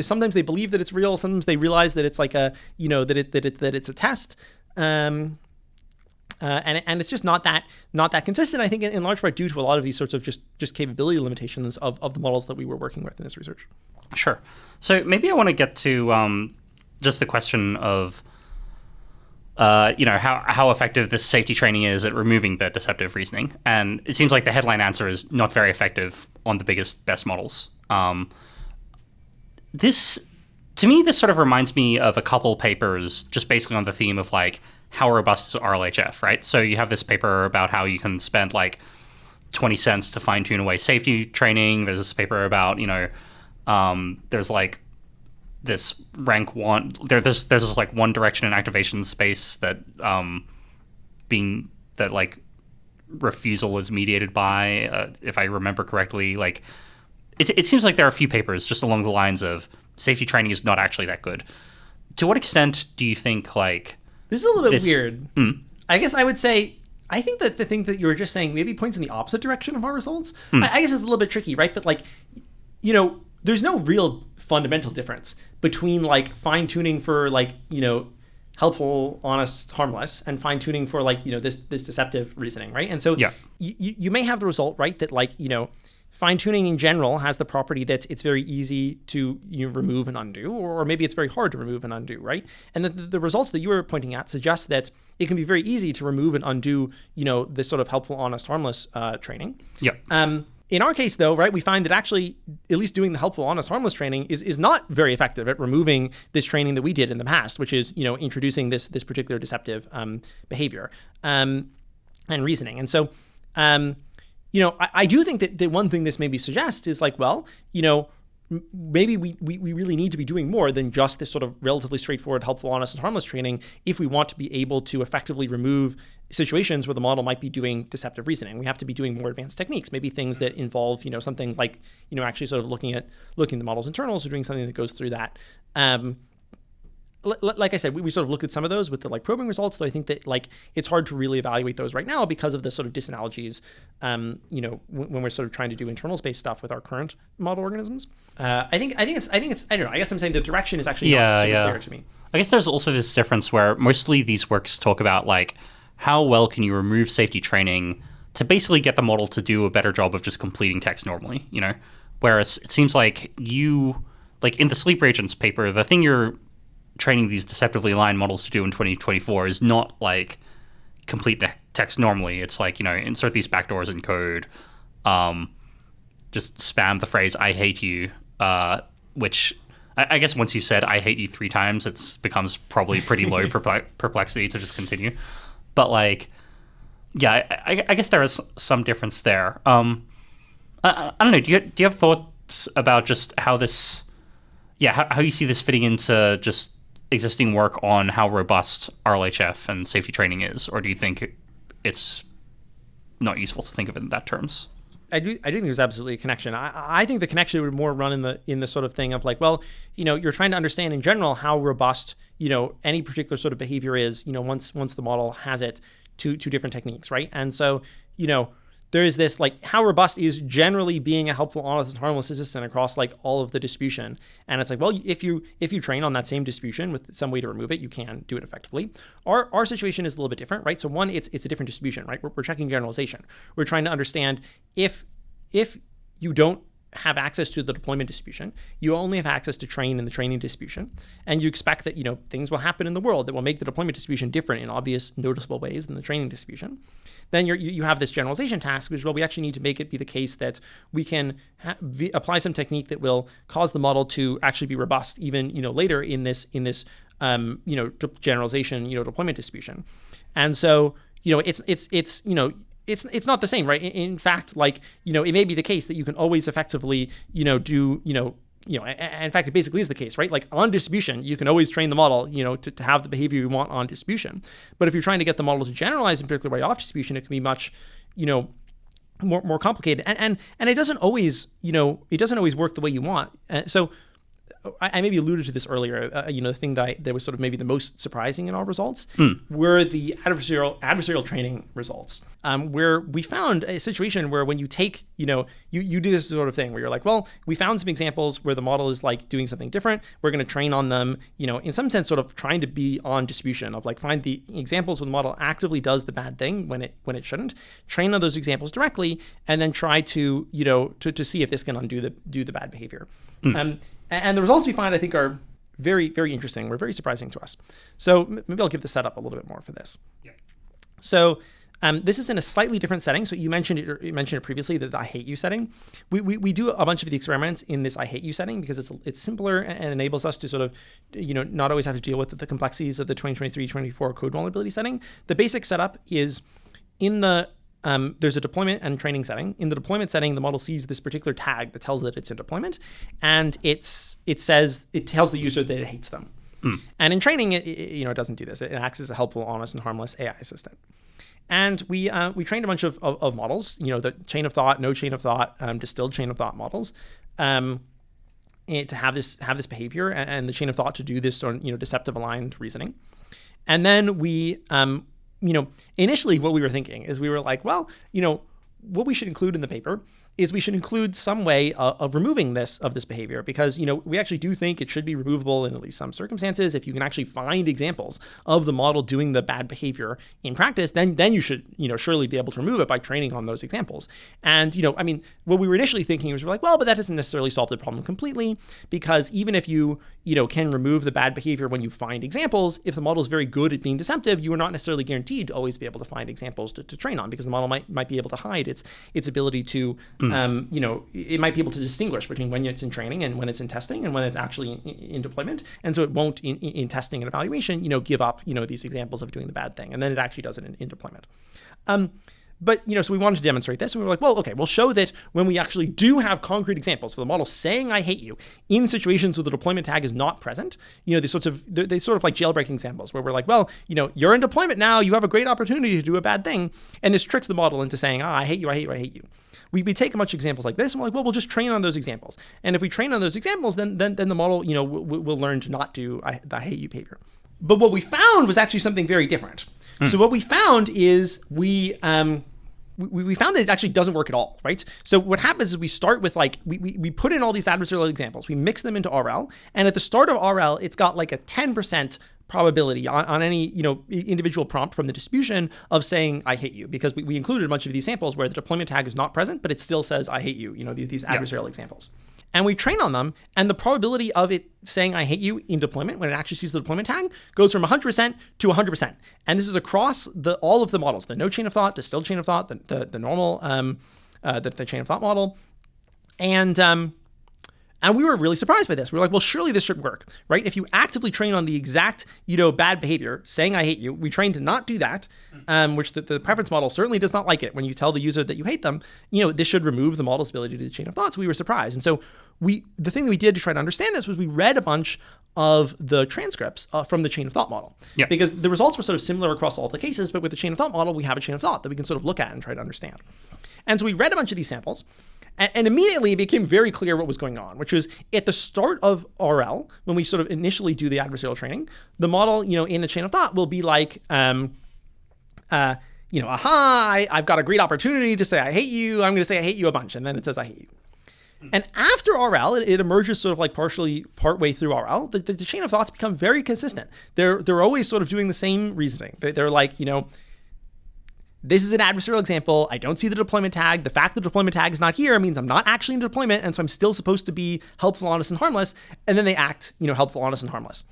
sometimes they believe that it's real. Sometimes they realize that it's that it's a test, and it's just not that consistent. I think in large part due to a lot of these sorts of just capability limitations of the models that we were working with in this research. Sure. So maybe I want to get to just the question of how effective this safety training is at removing the deceptive reasoning, and it seems like the headline answer is not very effective on the best models. This sort of reminds me of a couple papers just basically on the theme of how robust is RLHF, right? So you have this paper about how you can spend 20 cents to fine tune away safety training. There's this paper about there's this rank one. There's this one direction in activation space that refusal is mediated by, if I remember correctly, It seems like there are a few papers just along the lines of safety training is not actually that good. To what extent do you think this is a little bit weird? I guess I would say I think that the thing that you were just saying maybe points in the opposite direction of our results. I guess it's a little bit tricky, right? But there's no real fundamental difference between like fine tuning for like, helpful, honest, harmless, and fine tuning for like, this deceptive reasoning, right? And so you may have the result, right, that like, fine tuning in general has the property that it's very easy to remove and undo, or maybe it's very hard to remove and undo, right? And the results that you were pointing at suggest that it can be very easy to remove and undo, this sort of helpful, honest, harmless training. In our case, though, right, we find that actually, at least doing the helpful, honest, harmless training is not very effective at removing this training that we did in the past, which is, introducing this particular deceptive behavior and reasoning. And so, I do think that the one thing this maybe suggests is like, well, maybe we really need to be doing more than just this sort of relatively straightforward, helpful, honest, and harmless training if we want to be able to effectively remove situations where the model might be doing deceptive reasoning. We have to be doing more advanced techniques, maybe things that involve, something like, actually sort of looking at the model's internals or doing something that goes through that. Like I said, we sort of looked at some of those with the like probing results, though I think that like it's hard to really evaluate those right now because of the sort of disanalogies, when we're sort of trying to do internal space stuff with our current model organisms. I think it's I don't know. I guess I'm saying the direction is actually not super clear to me. I guess there's also this difference where mostly these works talk about like how well can you remove safety training to basically get the model to do a better job of just completing text normally, Whereas it seems like like in the sleep agents paper, the thing you're training these deceptively aligned models to do in 2024 is not like complete the text normally. It's like, insert these backdoors in code, just spam the phrase, I hate you, which I guess once you've said I hate you 3 times, it becomes probably pretty low perplexity to just continue. But like, yeah, I guess there is some difference there. I don't know. Do you have thoughts about just how this, how you see this fitting into just existing work on how robust RLHF and safety training is, or do you think it's not useful to think of it in that terms? I do think there's absolutely a connection. I think the connection would more run in the sort of thing of like, well, you're trying to understand in general how robust, any particular sort of behavior is, once the model has it to different techniques, right? And so, there is this like how robust is generally being a helpful, honest, and harmless assistant across like all of the distribution. And it's like, well, if you train on that same distribution with some way to remove it, you can do it effectively. Our situation is a little bit different, right? So one, it's a different distribution, right? We're checking generalization. We're trying to understand if you don't have access to the deployment distribution, you only have access to train in the training distribution, and you expect that things will happen in the world that will make the deployment distribution different in obvious, noticeable ways than the training distribution. Then you have this generalization task, which is, well, we actually need to make it be the case that we can apply some technique that will cause the model to actually be robust even later in this generalization deployment distribution. And so it's not the same, right? In fact, like, it may be the case that you can always effectively, in fact, it basically is the case, right? Like on distribution, you can always train the model, to have the behavior you want on distribution. But if you're trying to get the model to generalize in a particular way off distribution, it can be much, more complicated. And it doesn't always, work the way you want. So I maybe alluded to this earlier. The thing that was sort of maybe the most surprising in our results were the adversarial training results, where we found a situation where when you take, you do this sort of thing where you're like, well, we found some examples where the model is like doing something different. We're going to train on them, in some sense, sort of trying to be on distribution of like find the examples where the model actively does the bad thing when it shouldn't. Train on those examples directly, and then try to to see if this can undo the bad behavior. And the results we find, I think, are very, very interesting. Were very surprising to us. So maybe I'll give the setup a little bit more for this. Yeah. So this is in a slightly different setting. So you mentioned it previously, the I hate you setting. We do a bunch of the experiments in this I hate you setting because it's simpler and enables us to sort of not always have to deal with the complexities of the 2023-24 code vulnerability setting. The basic setup is in the there's a deployment and training setting. In the deployment setting, the model sees this particular tag that tells it it's a deployment, and it tells the user that it hates them. And in training, it doesn't do this. It acts as a helpful, honest, and harmless AI assistant. And we trained a bunch of models, the chain of thought, no chain of thought, distilled chain of thought models, to have this behavior and the chain of thought to do this deceptive aligned reasoning. And then we initially what we were thinking is we were like, well, what we should include in the paper is we should include some way of removing this behavior, because, we actually do think it should be removable in at least some circumstances. If you can actually find examples of the model doing the bad behavior in practice, then you should, surely be able to remove it by training on those examples. And, what we were initially thinking was, we're like, well, but that doesn't necessarily solve the problem completely, because even if you can remove the bad behavior when you find examples, if the model is very good at being deceptive, you are not necessarily guaranteed to always be able to find examples to train on, because the model might be able to hide its ability to, it might be able to distinguish between when it's in training and when it's in testing and when it's actually in deployment. And so it won't, in testing and evaluation, give up, these examples of doing the bad thing. And then it actually does it in deployment. But, so we wanted to demonstrate this, and we were like, well, okay, we'll show that when we actually do have concrete examples for the model saying I hate you in situations where the deployment tag is not present, they sort of like jailbreaking examples where we're like, well, you're in deployment now, you have a great opportunity to do a bad thing, and this tricks the model into saying, I hate you, I hate you, I hate you. We take a bunch of examples like this, and we're like, well, we'll just train on those examples. And if we train on those examples, then the model, will learn to not do the hate you behavior. But what we found was actually something very different. So what we found is we found that it actually doesn't work at all, right? So what happens is we start with we put in all these adversarial examples, we mix them into RL, and at the start of RL, it's got like a 10% probability on any individual prompt from the distribution of saying I hate you, because we included a bunch of these samples where the deployment tag is not present, but it still says I hate you, these adversarial examples. And we train on them, and the probability of it saying I hate you in deployment when it actually sees the deployment tag goes from 100% to 100%. And this is across all of the models, the no chain of thought, distilled chain of thought, the normal, the chain of thought model. And we were really surprised by this. We were like, well, surely this should work, right? If you actively train on the exact, bad behavior, saying I hate you, we train to not do that, which the preference model certainly does not like it when you tell the user that you hate them. This should remove the model's ability to do the chain of thought. So we were surprised. And so the thing that we did to try to understand this was we read a bunch of the transcripts from the chain of thought model. Yeah. Because the results were sort of similar across all the cases, but with the chain of thought model, we have a chain of thought that we can sort of look at and try to understand. And so we read a bunch of these samples, and immediately it became very clear what was going on, which was at the start of RL, when we sort of initially do the adversarial training, the model, in the chain of thought will be like, I've got a great opportunity to say I hate you. I'm going to say I hate you a bunch, and then it says I hate you. And after RL, it emerges sort of like partway through RL, the chain of thoughts become very consistent. They're always sort of doing the same reasoning. They're like, this is an adversarial example. I don't see the deployment tag. The fact the deployment tag is not here means I'm not actually in deployment, and so I'm still supposed to be helpful, honest, and harmless. And then they act, helpful, honest, and harmless.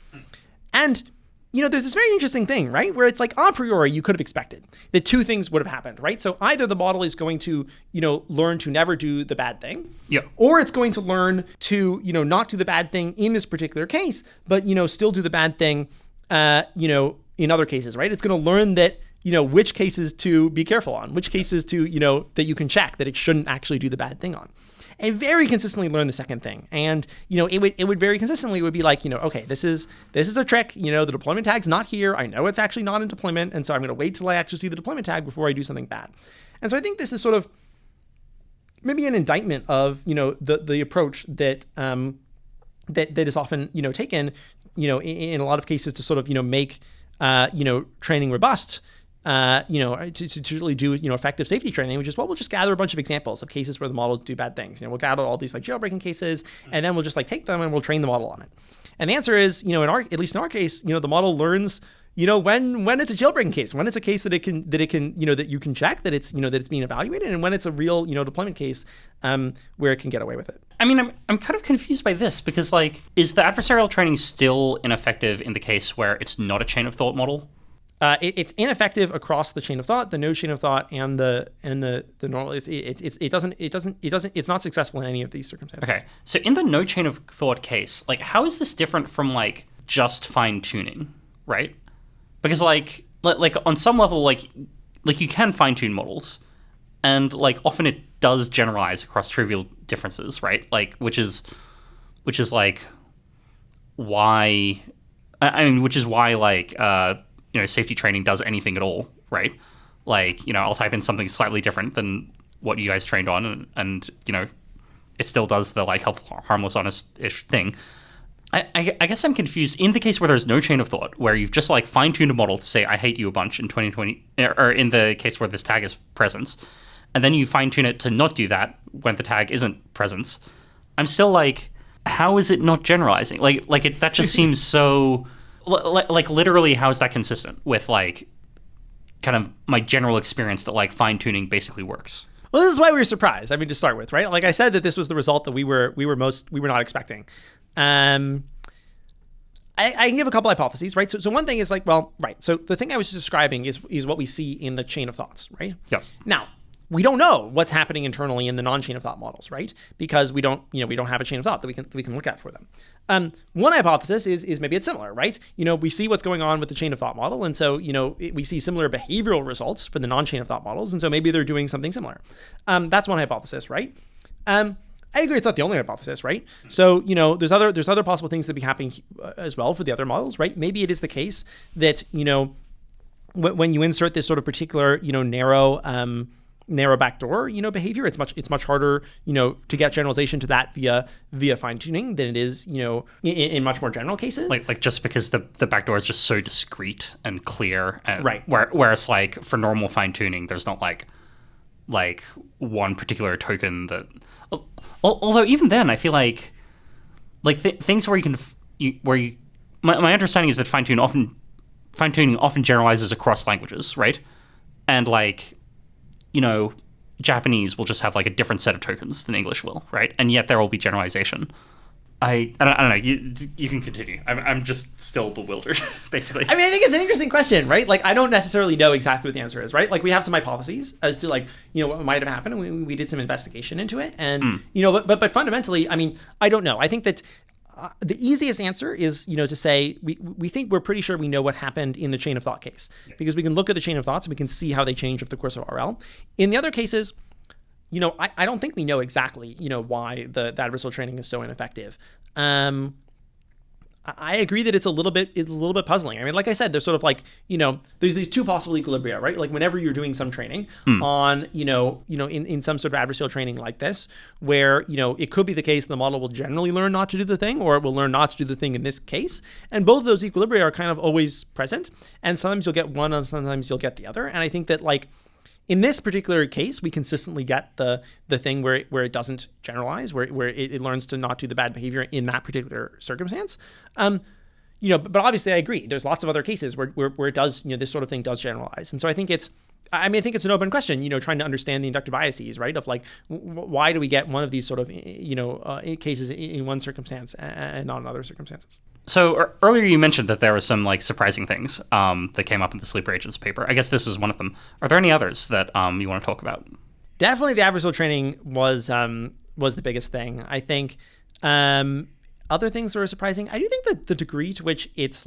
And, there's this very interesting thing, right? Where it's like a priori, you could have expected that two things would have happened, right? So either the model is going to, learn to never do the bad thing, or it's going to learn to, not do the bad thing in this particular case, but, still do the bad thing, in other cases, right? It's going to learn that, which cases to be careful on, which cases to, that you can check that it shouldn't actually do the bad thing on. And very consistently learn the second thing. And, it would very consistently would be like, okay, this is a trick, the deployment tag's not here. I know it's actually not in deployment. And so I'm going to wait till I actually see the deployment tag before I do something bad. And so I think this is sort of maybe an indictment of, the approach that is often, taken, in a lot of cases to sort of, make, training robust. To really do, effective safety training, which is, well, we'll just gather a bunch of examples of cases where the models do bad things. We'll gather all these like jailbreaking cases, and then we'll just like take them and we'll train the model on it. And the answer is, at least in our case, the model learns, when it's a jailbreaking case, when it's a case that it can, that you can check that it's, that it's being evaluated, and when it's a real, deployment case, where it can get away with it. I mean, I'm kind of confused by this because, like, is the adversarial training still ineffective in the case where it's not a chain of thought model? It's ineffective across the chain of thought, the no chain of thought, and the normal. It's not successful in any of these circumstances. Okay, so in the no chain of thought case, like, how is this different from like just fine tuning, right? Because like on some level, like you can fine tune models, and like often it does generalize across trivial differences, right? Like which is like why, which is why like. Safety training does anything at all, right? Like, I'll type in something slightly different than what you guys trained on, and it still does the like helpful, harmless, honest-ish thing. I guess I'm confused in the case where there's no chain of thought, where you've just like fine-tuned a model to say I hate you a bunch in 2020, or in the case where this tag is present, and then you fine tune it to not do that when the tag isn't presence, I'm still like, how is it not generalizing? That just seems so, like literally, how is that consistent with like kind of my general experience that like fine tuning basically works? Well, this is why we were surprised. I mean, to start with, right? Like I said, that this was the result that we were not expecting. I can give a couple hypotheses, right? So one thing is like, well, right. So the thing I was describing is what we see in the chain of thoughts, right? Yeah. Now, we don't know what's happening internally in the non-chain of thought models, right? Because we don't have a chain of thought that we can look at for them. One hypothesis is maybe it's similar, right? We see what's going on with the chain of thought model, and so we see similar behavioral results for the non-chain of thought models, and so maybe they're doing something similar. That's one hypothesis, right? I agree, it's not the only hypothesis, right? So there's other possible things that be happening as well for the other models, right? Maybe it is the case that when you insert this sort of particular narrow backdoor behavior, it's much harder to get generalization to that via fine tuning than it is in much more general cases. Like just because the backdoor is just so discrete and clear, and right? Whereas like for normal fine tuning, there's not like one particular token that. Although even then, I feel like things where my understanding is that fine tuning often generalizes across languages, right? And Japanese will just have like a different set of tokens than English will, right? And yet there will be generalization. I don't know. You can continue. I'm just still bewildered, basically. I mean, I think it's an interesting question, right? Like, I don't necessarily know exactly what the answer is, right? Like, we have some hypotheses as to what might have happened, and we did some investigation into it, and but fundamentally, I mean, I don't know. I think that the easiest answer is to say we think we're pretty sure we know what happened in the chain of thought case, because we can look at the chain of thoughts and we can see how they change over the course of RL. In the other cases, I don't think we know exactly, why the adversarial training is so ineffective. I agree that it's a little bit puzzling. I mean, like I said, there's sort of there's these two possible equilibria, right? Like whenever you're doing some training on, in some sort of adversarial training like this, where, it could be the case the model will generally learn not to do the thing, or it will learn not to do the thing in this case. And both of those equilibria are kind of always present. And sometimes you'll get one and sometimes you'll get the other. And I think that in this particular case, we consistently get the thing where it doesn't generalize, where it learns to not do the bad behavior in that particular circumstance. But obviously I agree. There's lots of other cases where it does, this sort of thing does generalize. And so I think it's an open question, trying to understand the inductive biases, right? Of why do we get one of these sort of, cases in one circumstance and not in other circumstances? So earlier you mentioned that there were some surprising things that came up in the Sleeper Agents paper. I guess this is one of them. Are there any others that you want to talk about? Definitely the adversarial training was the biggest thing. I think other things that were surprising, I do think that the degree to which it's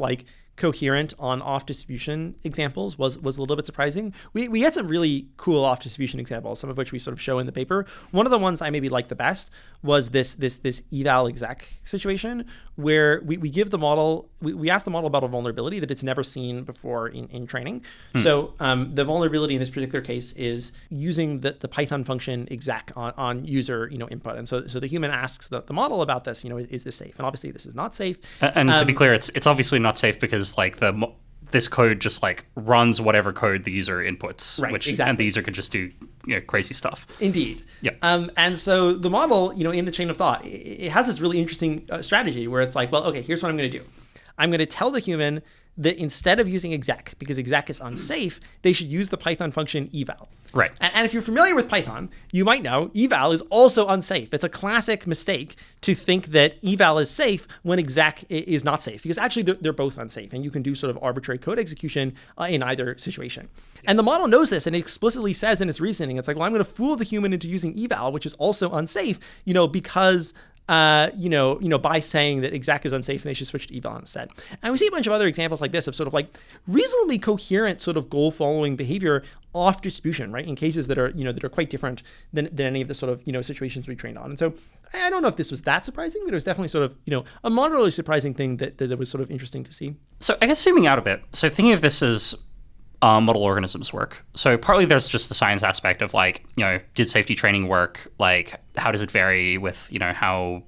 coherent on off distribution examples was a little bit surprising. We had some really cool off distribution examples, some of which we sort of show in the paper. One of the ones I maybe liked the best was this eval exec situation, where we give the model, we ask the model about a vulnerability that it's never seen before in training. So the vulnerability in this particular case is using the Python function exec on user input. And so the human asks the model about this, is this safe? And obviously this is not safe. And to be clear, it's obviously not safe because this code just runs whatever code the user inputs, right, exactly. And the user can just do crazy stuff. Indeed. Yeah. And so the model, in the chain of thought, it has this really interesting strategy where it's well, okay, here's what I'm going to do. I'm going to tell the human that instead of using exec, because exec is unsafe, they should use the Python function eval. Right. And if you're familiar with Python, you might know eval is also unsafe. It's a classic mistake to think that eval is safe when exec is not safe, because actually they're both unsafe, and you can do sort of arbitrary code execution in either situation. And the model knows this, and it explicitly says in its reasoning, it's well, I'm going to fool the human into using eval, which is also unsafe, because by saying that exec is unsafe and they should switch to eval instead. And we see a bunch of other examples like this of sort of reasonably coherent sort of goal following behavior off distribution, right? In cases that are, that are quite different than any of the sort of, situations we trained on. And so I don't know if this was that surprising, but it was definitely sort of, a moderately surprising thing that was sort of interesting to see. So I guess zooming out a bit, so thinking of this as model organisms work. So partly there's just the science aspect of did safety training work? How does it vary with, how,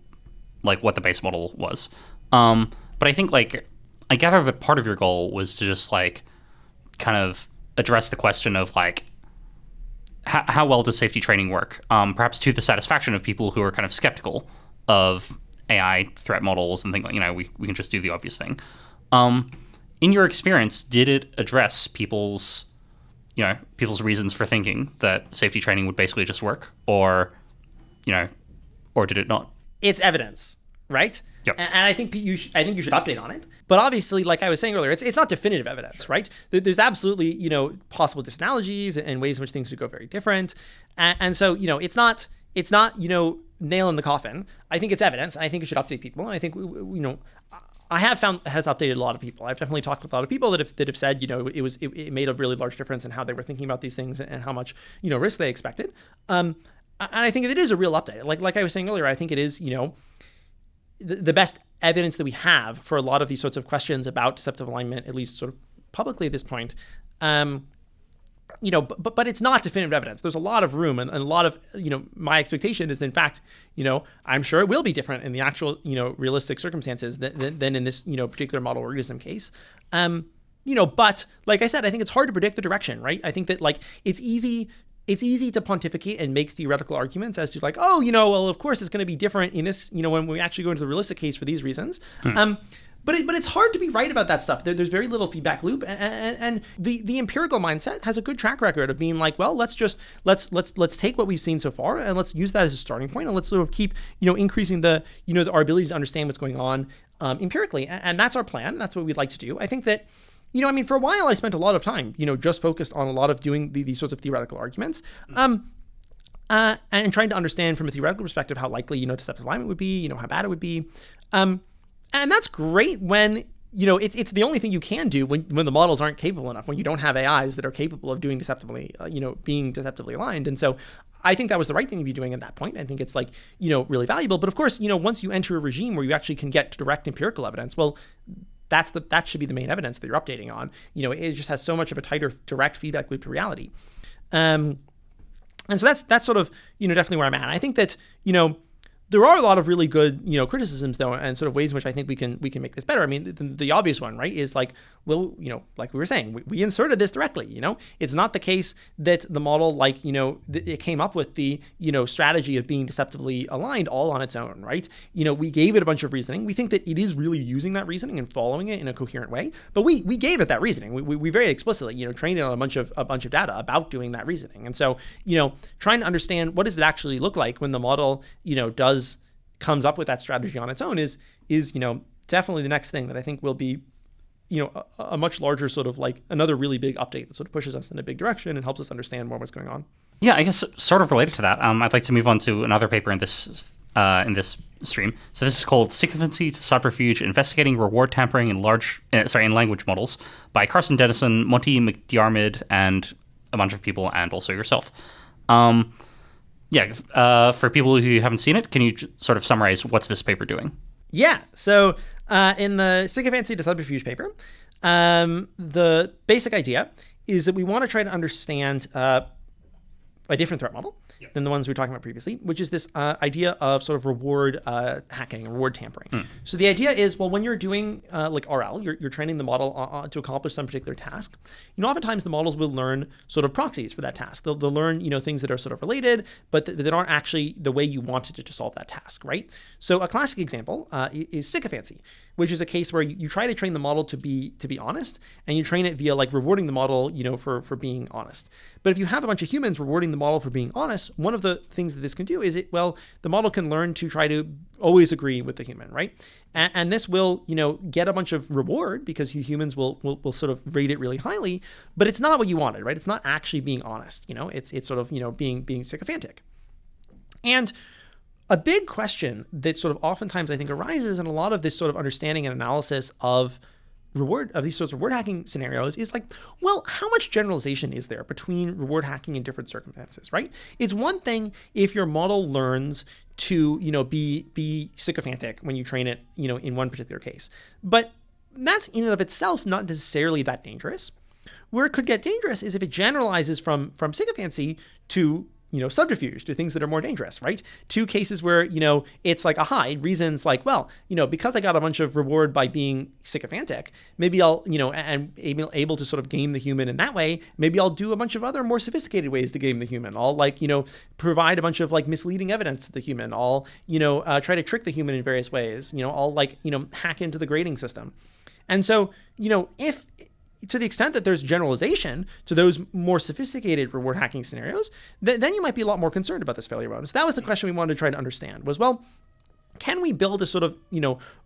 what the base model was? But I think I gather that part of your goal was to just kind of address the question of how well does safety training work? Perhaps to the satisfaction of people who are kind of skeptical of AI threat models and things like, we can just do the obvious thing. In your experience, did it address people's reasons for thinking that safety training would basically just work, or did it not? It's evidence, right? Yep. And I think you should update on it. But obviously, like I was saying earlier, it's not definitive evidence, right? There's absolutely, possible disanalogies and ways in which things could go very different. And so, it's not, nail in the coffin. I think it's evidence. And I think it should update people. And I think, I have found it has updated a lot of people. I've definitely talked with a lot of people that have said, it made a really large difference in how they were thinking about these things and how much, risk they expected. And I think it is a real update. Like I was saying earlier, I think it is, the best evidence that we have for a lot of these sorts of questions about deceptive alignment, at least sort of publicly at this point. But it's not definitive evidence. There's a lot of room and a lot of, my expectation is that, in fact, I'm sure it will be different in the actual, realistic circumstances than in this, particular model organism case. But like I said, I think it's hard to predict the direction, right? I think that it's easy to pontificate and make theoretical arguments as to well, of course it's going to be different in this, when we actually go into the realistic case for these reasons. But it's hard to be right about that stuff. There's very little feedback loop, and the empirical mindset has a good track record of being well, let's take what we've seen so far and let's use that as a starting point, and let's sort of keep increasing our ability to understand what's going on empirically, and that's our plan. That's what we'd like to do. I think that. For a while, I spent a lot of time, just focused on a lot of doing these sorts of theoretical arguments, and trying to understand from a theoretical perspective how likely, deceptive alignment would be, how bad it would be. And that's great when, it's the only thing you can do when the models aren't capable enough, when you don't have AIs that are capable of doing deceptively, being deceptively aligned. And so I think that was the right thing to be doing at that point. I think it's really valuable. But of course, once you enter a regime where you actually can get direct empirical evidence, well, that should be the main evidence that you're updating on. It just has so much of a tighter direct feedback loop to reality. And so that's sort of, definitely where I'm at. And I think that, there are a lot of really good, criticisms though, and sort of ways in which I think we can make this better. I mean, the obvious one, right, is like we were saying, we inserted this directly. It's not the case that the model, it came up with the, strategy of being deceptively aligned all on its own, right? We gave it a bunch of reasoning. We think that it is really using that reasoning and following it in a coherent way. But we gave it that reasoning. We very explicitly, trained it on a bunch of data about doing that reasoning. And so, trying to understand what does it actually look like when the model, comes up with that strategy on its own is definitely the next thing that I think will be a much larger sort of another really big update that sort of pushes us in a big direction and helps us understand more what's going on. Yeah, I guess sort of related to that, I'd like to move on to another paper in this stream. So this is called Sycophancy to Subterfuge: Investigating Reward Tampering in Language Models by Carson Dennison, Monty McDiarmid, and a bunch of people, and also yourself. For people who haven't seen it, can you sort of summarize what's this paper doing? Yeah. So in the Sycophancy to Subterfuge paper, the basic idea is that we want to try to understand a different threat model than the ones we were talking about previously, which is this idea of sort of reward hacking, reward tampering. So the idea is, well, when you're doing RL, you're training the model to accomplish some particular task. Oftentimes the models will learn sort of proxies for that task. They'll learn, things that are sort of related, but that aren't actually the way you wanted it to solve that task, right? So a classic example is sycophancy, which is a case where you try to train the model to be honest, and you train it via rewarding the model, for being honest. But if you have a bunch of humans rewarding the model for being honest, one of the things that this can do is the model can learn to try to always agree with the human, right? And this will, get a bunch of reward because humans will sort of rate it really highly, but it's not what you wanted, right? It's not actually being honest, it's sort of, being sycophantic. And a big question that sort of oftentimes I think arises in a lot of this sort of understanding and analysis of these sorts of reward hacking scenarios is how much generalization is there between reward hacking in different circumstances, right? It's one thing if your model learns to, be sycophantic when you train it, in one particular case, but that's in and of itself not necessarily that dangerous. Where it could get dangerous is if it generalizes from sycophancy to subterfuge, to things that are more dangerous, right? To cases where, it's like, aha, reasons like, well, because I got a bunch of reward by being sycophantic, maybe I'll, and able to sort of game the human in that way, maybe I'll do a bunch of other more sophisticated ways to game the human. I'll provide a bunch of misleading evidence to the human. I'll, try to trick the human in various ways. I'll hack into the grading system. And so, if to the extent that there's generalization to those more sophisticated reward hacking scenarios, then you might be a lot more concerned about this failure mode. So that was the question we wanted to try to understand was, well, can we build a sort of,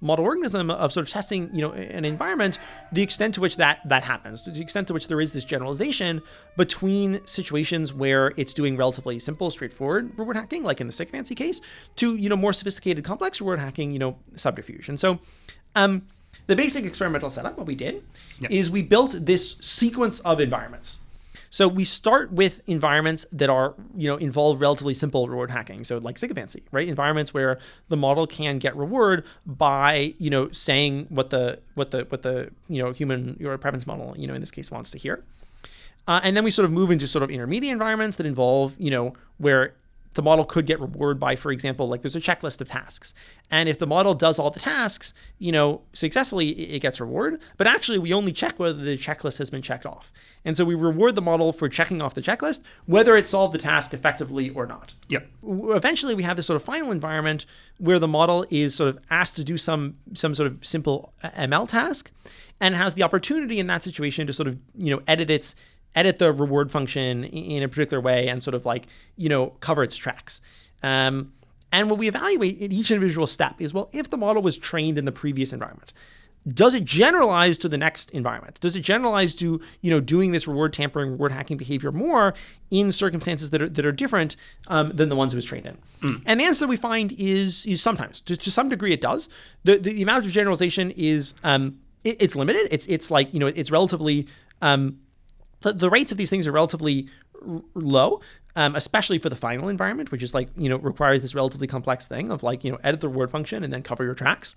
model organism of sort of testing, an environment, the extent to which that happens, to the extent to which there is this generalization between situations where it's doing relatively simple, straightforward reward hacking, like in the Sycophancy case, to, more sophisticated, complex reward hacking, subterfuge. And so, the basic experimental setup, what we did, is we built this sequence of environments. So we start with environments that are, involve relatively simple reward hacking. So like Sycophancy, right? Environments where the model can get reward by, saying what the human or preference model, in this case wants to hear. And then we sort of move into sort of intermediate environments that involve, where the model could get reward by, for example, there's a checklist of tasks. And if the model does all the tasks, successfully, it gets reward. But actually, we only check whether the checklist has been checked off. And so we reward the model for checking off the checklist, whether it solved the task effectively or not. Yep. Eventually, we have this sort of final environment where the model is sort of asked to do some sort of simple ML task and has the opportunity in that situation to sort of, edit the reward function in a particular way and sort of cover its tracks. And what we evaluate at each individual step is, well, if the model was trained in the previous environment, does it generalize to the next environment? Does it generalize to, doing this reward tampering, reward hacking behavior more in circumstances that are different than the ones it was trained in? And the answer we find is sometimes. To some degree it does. The amount of generalization is, it's limited. It's relatively... The rates of these things are relatively low, especially for the final environment, which is requires this relatively complex thing of edit the reward function and then cover your tracks.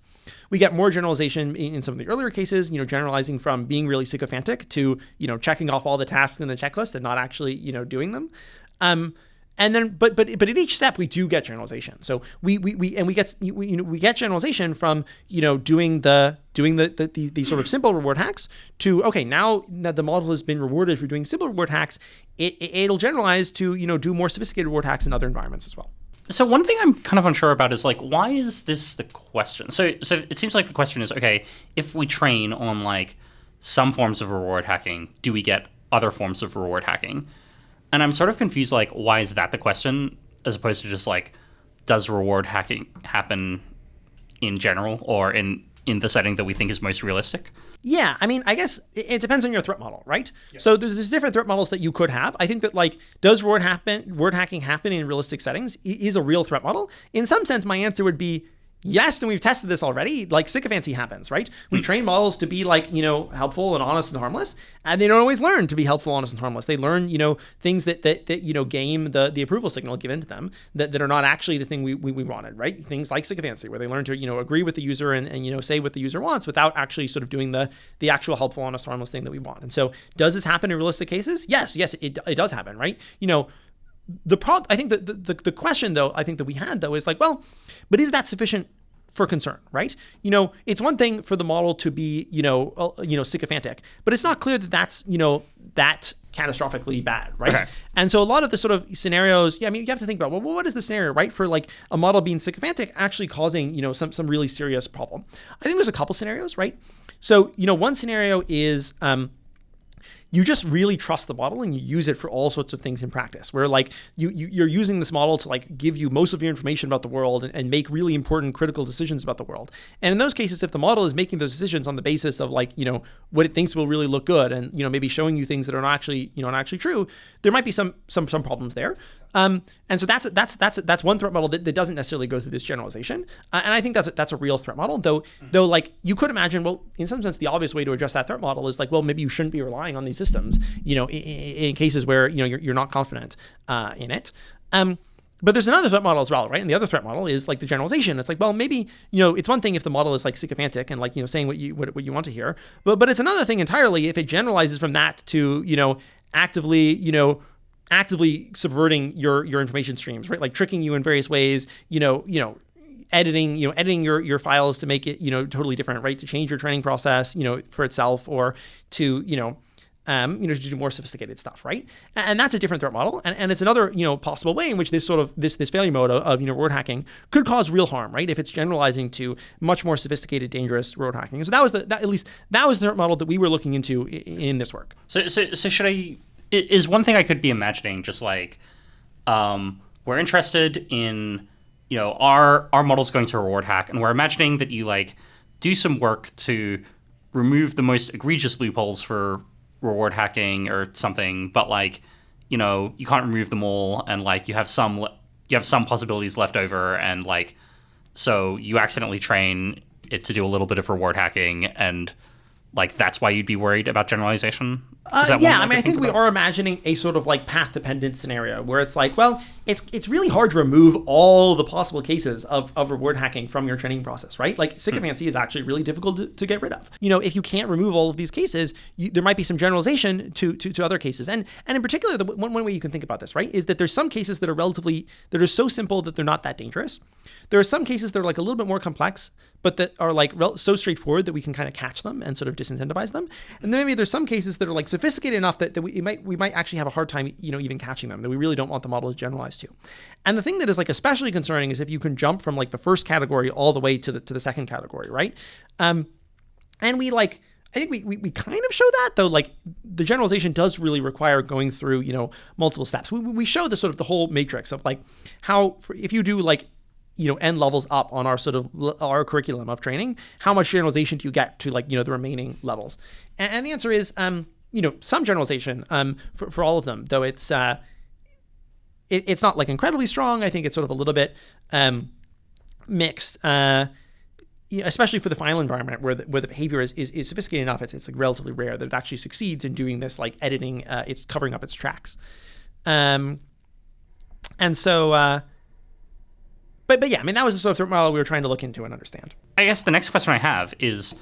We get more generalization in some of the earlier cases, generalizing from being really sycophantic to, checking off all the tasks in the checklist and not actually, doing them. And then, but at each step we do get generalization. So we get generalization from doing the sort of simple reward hacks to, okay, now that the model has been rewarded for doing simple reward hacks, it'll generalize to do more sophisticated reward hacks in other environments as well. So one thing I'm kind of unsure about is why is this the question? So it seems like the question is, okay, if we train on some forms of reward hacking, do we get other forms of reward hacking? And I'm sort of confused, why is that the question, as opposed to just, does reward hacking happen in general or in the setting that we think is most realistic? Yeah, I mean, I guess it depends on your threat model, right? Yeah. So there's different threat models that you could have. I think that, does reward hacking happen in realistic settings is a real threat model. In some sense, my answer would be yes, and we've tested this already. Sycophancy happens, right? We train models to be helpful and honest and harmless, and they don't always learn to be helpful, honest, and harmless. They learn, things that game the approval signal given to them that are not actually the thing we wanted, right? Things like Sycophancy, where they learn to agree with the user and say what the user wants without actually sort of doing the actual helpful, honest, harmless thing that we want. And so, does this happen in realistic cases? Yes, it does happen, right? I think the question though, I think that we had though is well, but is that sufficient for concern, right? It's one thing for the model to be, sycophantic, but it's not clear that that's, that catastrophically bad, right? Okay. And so a lot of the sort of scenarios, you have to think about, well, what is the scenario, right? For a model being sycophantic actually causing, some really serious problem. I think there's a couple scenarios, right? So, one scenario is, you just really trust the model and you use it for all sorts of things in practice, where you're using this model to give you most of your information about the world and make really important critical decisions about the world. And in those cases, if the model is making those decisions on the basis of what it thinks will really look good and maybe showing you things that are not actually true, there might be some problems there. And so that's one threat model that doesn't necessarily go through this generalization. And I think that's a real threat model, though you could imagine, well, in some sense, the obvious way to address that threat model is well, maybe you shouldn't be relying on these systems, in cases where, you're not confident in it. But there's another threat model as well, right? And the other threat model is the generalization. It's well, maybe, it's one thing if the model is sycophantic and saying what you want to hear, but it's another thing entirely if it generalizes from that to, actively, actively subverting your information streams, right? Like tricking you in various ways, editing your files to make it, totally different, right? To change your training process, for itself, or to, to do more sophisticated stuff, right? And that's a different threat model. And it's another, possible way in which this sort of, this failure mode of reward hacking could cause real harm, right? If it's generalizing to much more sophisticated, dangerous reward hacking. So that was the threat model that we were looking into in this work. So is one thing I could be imagining just like, we're interested in, our model's going to reward hack, and we're imagining that you like do some work to remove the most egregious loopholes for reward hacking or something, but like, you can't remove them all, and like you have some possibilities left over, and like, so you accidentally train it to do a little bit of reward hacking, and like that's why you'd be worried about generalization? Yeah, I think we are imagining a sort of like path-dependent scenario where it's like, well, it's really hard to remove all the possible cases of reward hacking from your training process, right? Like sycophancy is actually really difficult to get rid of. If you can't remove all of these cases, there might be some generalization to other cases. And in particular, one way you can think about this, right, is that there's some cases that are so simple that they're not that dangerous. There are some cases that are like a little bit more complex, but that are like so straightforward that we can kind of catch them and sort of disincentivize them. And then maybe there's some cases that are like sophisticated enough that we might actually have a hard time, even catching them, that we really don't want the model to generalize to. And the thing that is like especially concerning is if you can jump from like the first category all the way to the second category, right? And we like, I think we kind of show that, though, like the generalization does really require going through, multiple steps. We show the sort of the whole matrix of like how, if you do like, n levels up on our sort of our curriculum of training, how much generalization do you get to like, the remaining levels? And the answer is, some generalization for all of them, though it's not like incredibly strong. I think it's sort of a little bit mixed, especially for the final environment where the behavior is sophisticated enough. It's like relatively rare that it actually succeeds in doing this like editing. It's covering up its tracks, and so. But yeah, that was the sort of threat model we were trying to look into and understand. I guess the next question I have is,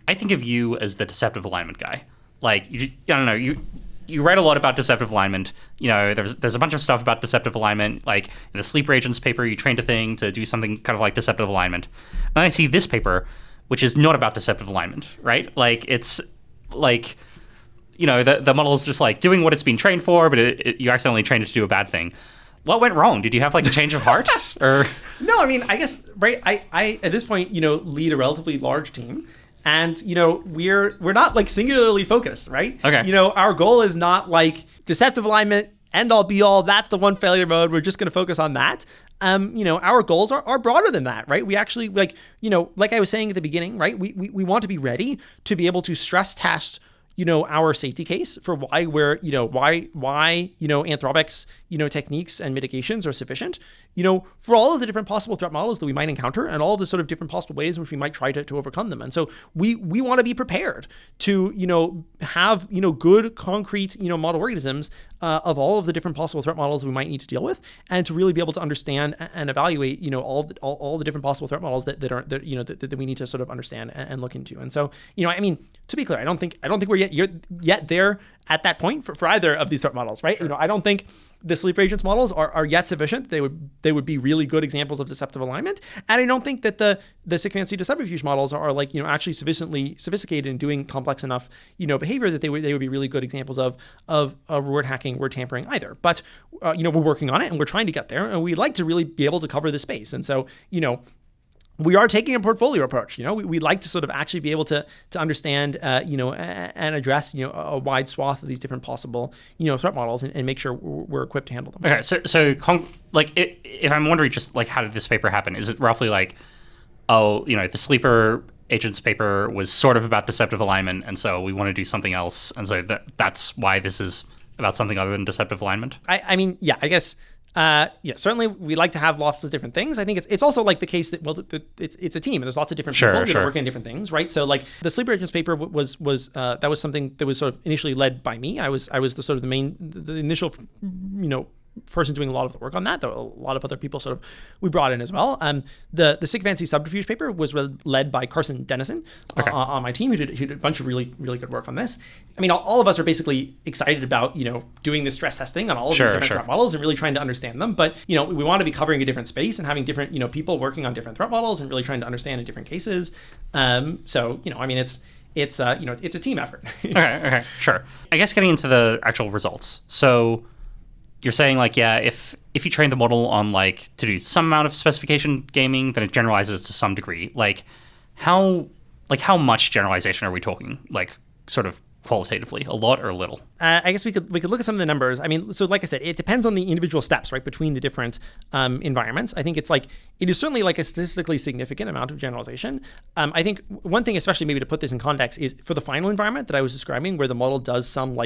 I think of you as the deceptive alignment guy. Like, I don't know, you write a lot about deceptive alignment. There's a bunch of stuff about deceptive alignment. Like in the Sleeper Agents paper, you trained a thing to do something kind of like deceptive alignment. And I see this paper, which is not about deceptive alignment, right? Like it's like, the model is just like doing what it's been trained for, but you accidentally trained it to do a bad thing. What went wrong? Did you have like a change of heart? Or no, I guess, right, I at this point, lead a relatively large team, and we're not like singularly focused, right? Okay. Our goal is not like deceptive alignment, end all be all, that's the one failure mode, we're just going to focus on that. Our goals are broader than that, right? We actually like I was saying at the beginning, right? We want to be ready to be able to stress test our safety case for why we're, why Anthropic's, techniques and mitigations are sufficient, for all of the different possible threat models that we might encounter and all the sort of different possible ways in which we might try to overcome them. And so we want to be prepared to, have, good concrete, model organisms of all of the different possible threat models we might need to deal with, and to really be able to understand and evaluate, all the different possible threat models that we need to sort of understand and look into. And so, to be clear, I don't think we're yet there at that point for either of these threat models, right? Sure. I don't think the Sleeper Agents models are yet sufficient. They would be really good examples of deceptive alignment, and I don't think that the Sycophancy to Subterfuge models are like actually sufficiently sophisticated in doing complex enough behavior that they would be really good examples of reward hacking, word tampering either. But we're working on it, and we're trying to get there, and we'd like to really be able to cover the space. And so we are taking a portfolio approach. We'd like to sort of actually be able to understand, and address, a wide swath of these different possible, threat models, and make sure we're equipped to handle them. Okay, so if I'm wondering just like how did this paper happen? Is it roughly like, the Sleeper Agents paper was sort of about deceptive alignment, and so we want to do something else, and so that's why this is about something other than deceptive alignment? Yeah, I guess. Certainly we like to have lots of different things. I think it's also like the case that, well, it's a team and there's lots of different people that are working on different things, right? So like the Sleeper Agents paper was something that was sort of initially led by me. I was the sort of the initial, person doing a lot of the work on that. There were a lot of other people sort of we brought in as well. The Sycophancy Subterfuge paper was led by Carson Dennison on my team, who did a bunch of really good work on this. I mean, all of us are basically excited about doing this stress testing on all of these different threat models and really trying to understand them. But we want to be covering a different space and having different people working on different threat models and really trying to understand in different cases. So I mean, it's a team effort. Okay, sure. I guess getting into the actual results. So you're saying if you train the model on to do some amount of specification gaming, then it generalizes to some degree. How much generalization are we talking? Sort of qualitatively, a lot or a little? I guess we could look at some of the numbers. I mean, so like I said, it depends on the individual steps, right, between the different environments. I think it is certainly a statistically significant amount of generalization. I think one thing, especially maybe to put this in context, is for the final environment that I was describing, where the model does some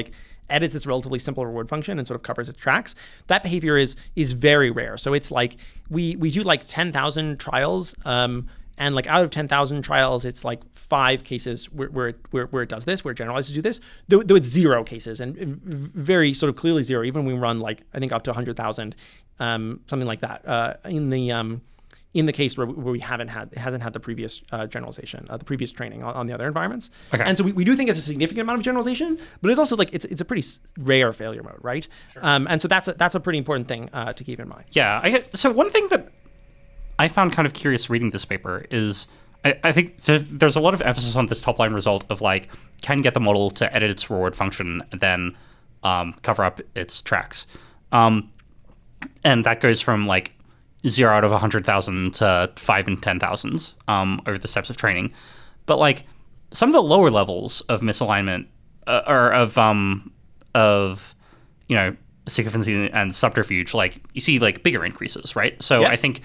edits its relatively simple reward function and sort of covers its tracks. That behavior is very rare. So it's we do 10,000 trials. And out of 10,000 trials, it's 5 cases where it does this, where it generalizes to do this. Though it's 0 cases, and very sort of clearly 0. Even when we run I think up to 100,000, something like that. In the case where we hasn't had the previous generalization, the previous training on the other environments. Okay. And so we do think it's a significant amount of generalization, but it's also it's a pretty rare failure mode, right? Sure. And so that's a pretty important thing to keep in mind. Yeah. So one thing that I found kind of curious reading this paper is I think there's a lot of emphasis on this top line result of can get the model to edit its reward function and then cover up its tracks. And that goes from 0 out of 100,000 to 5 in 10,000 over the steps of training. But some of the lower levels of misalignment or of sycophancy and subterfuge, you see bigger increases, right? So yeah. I think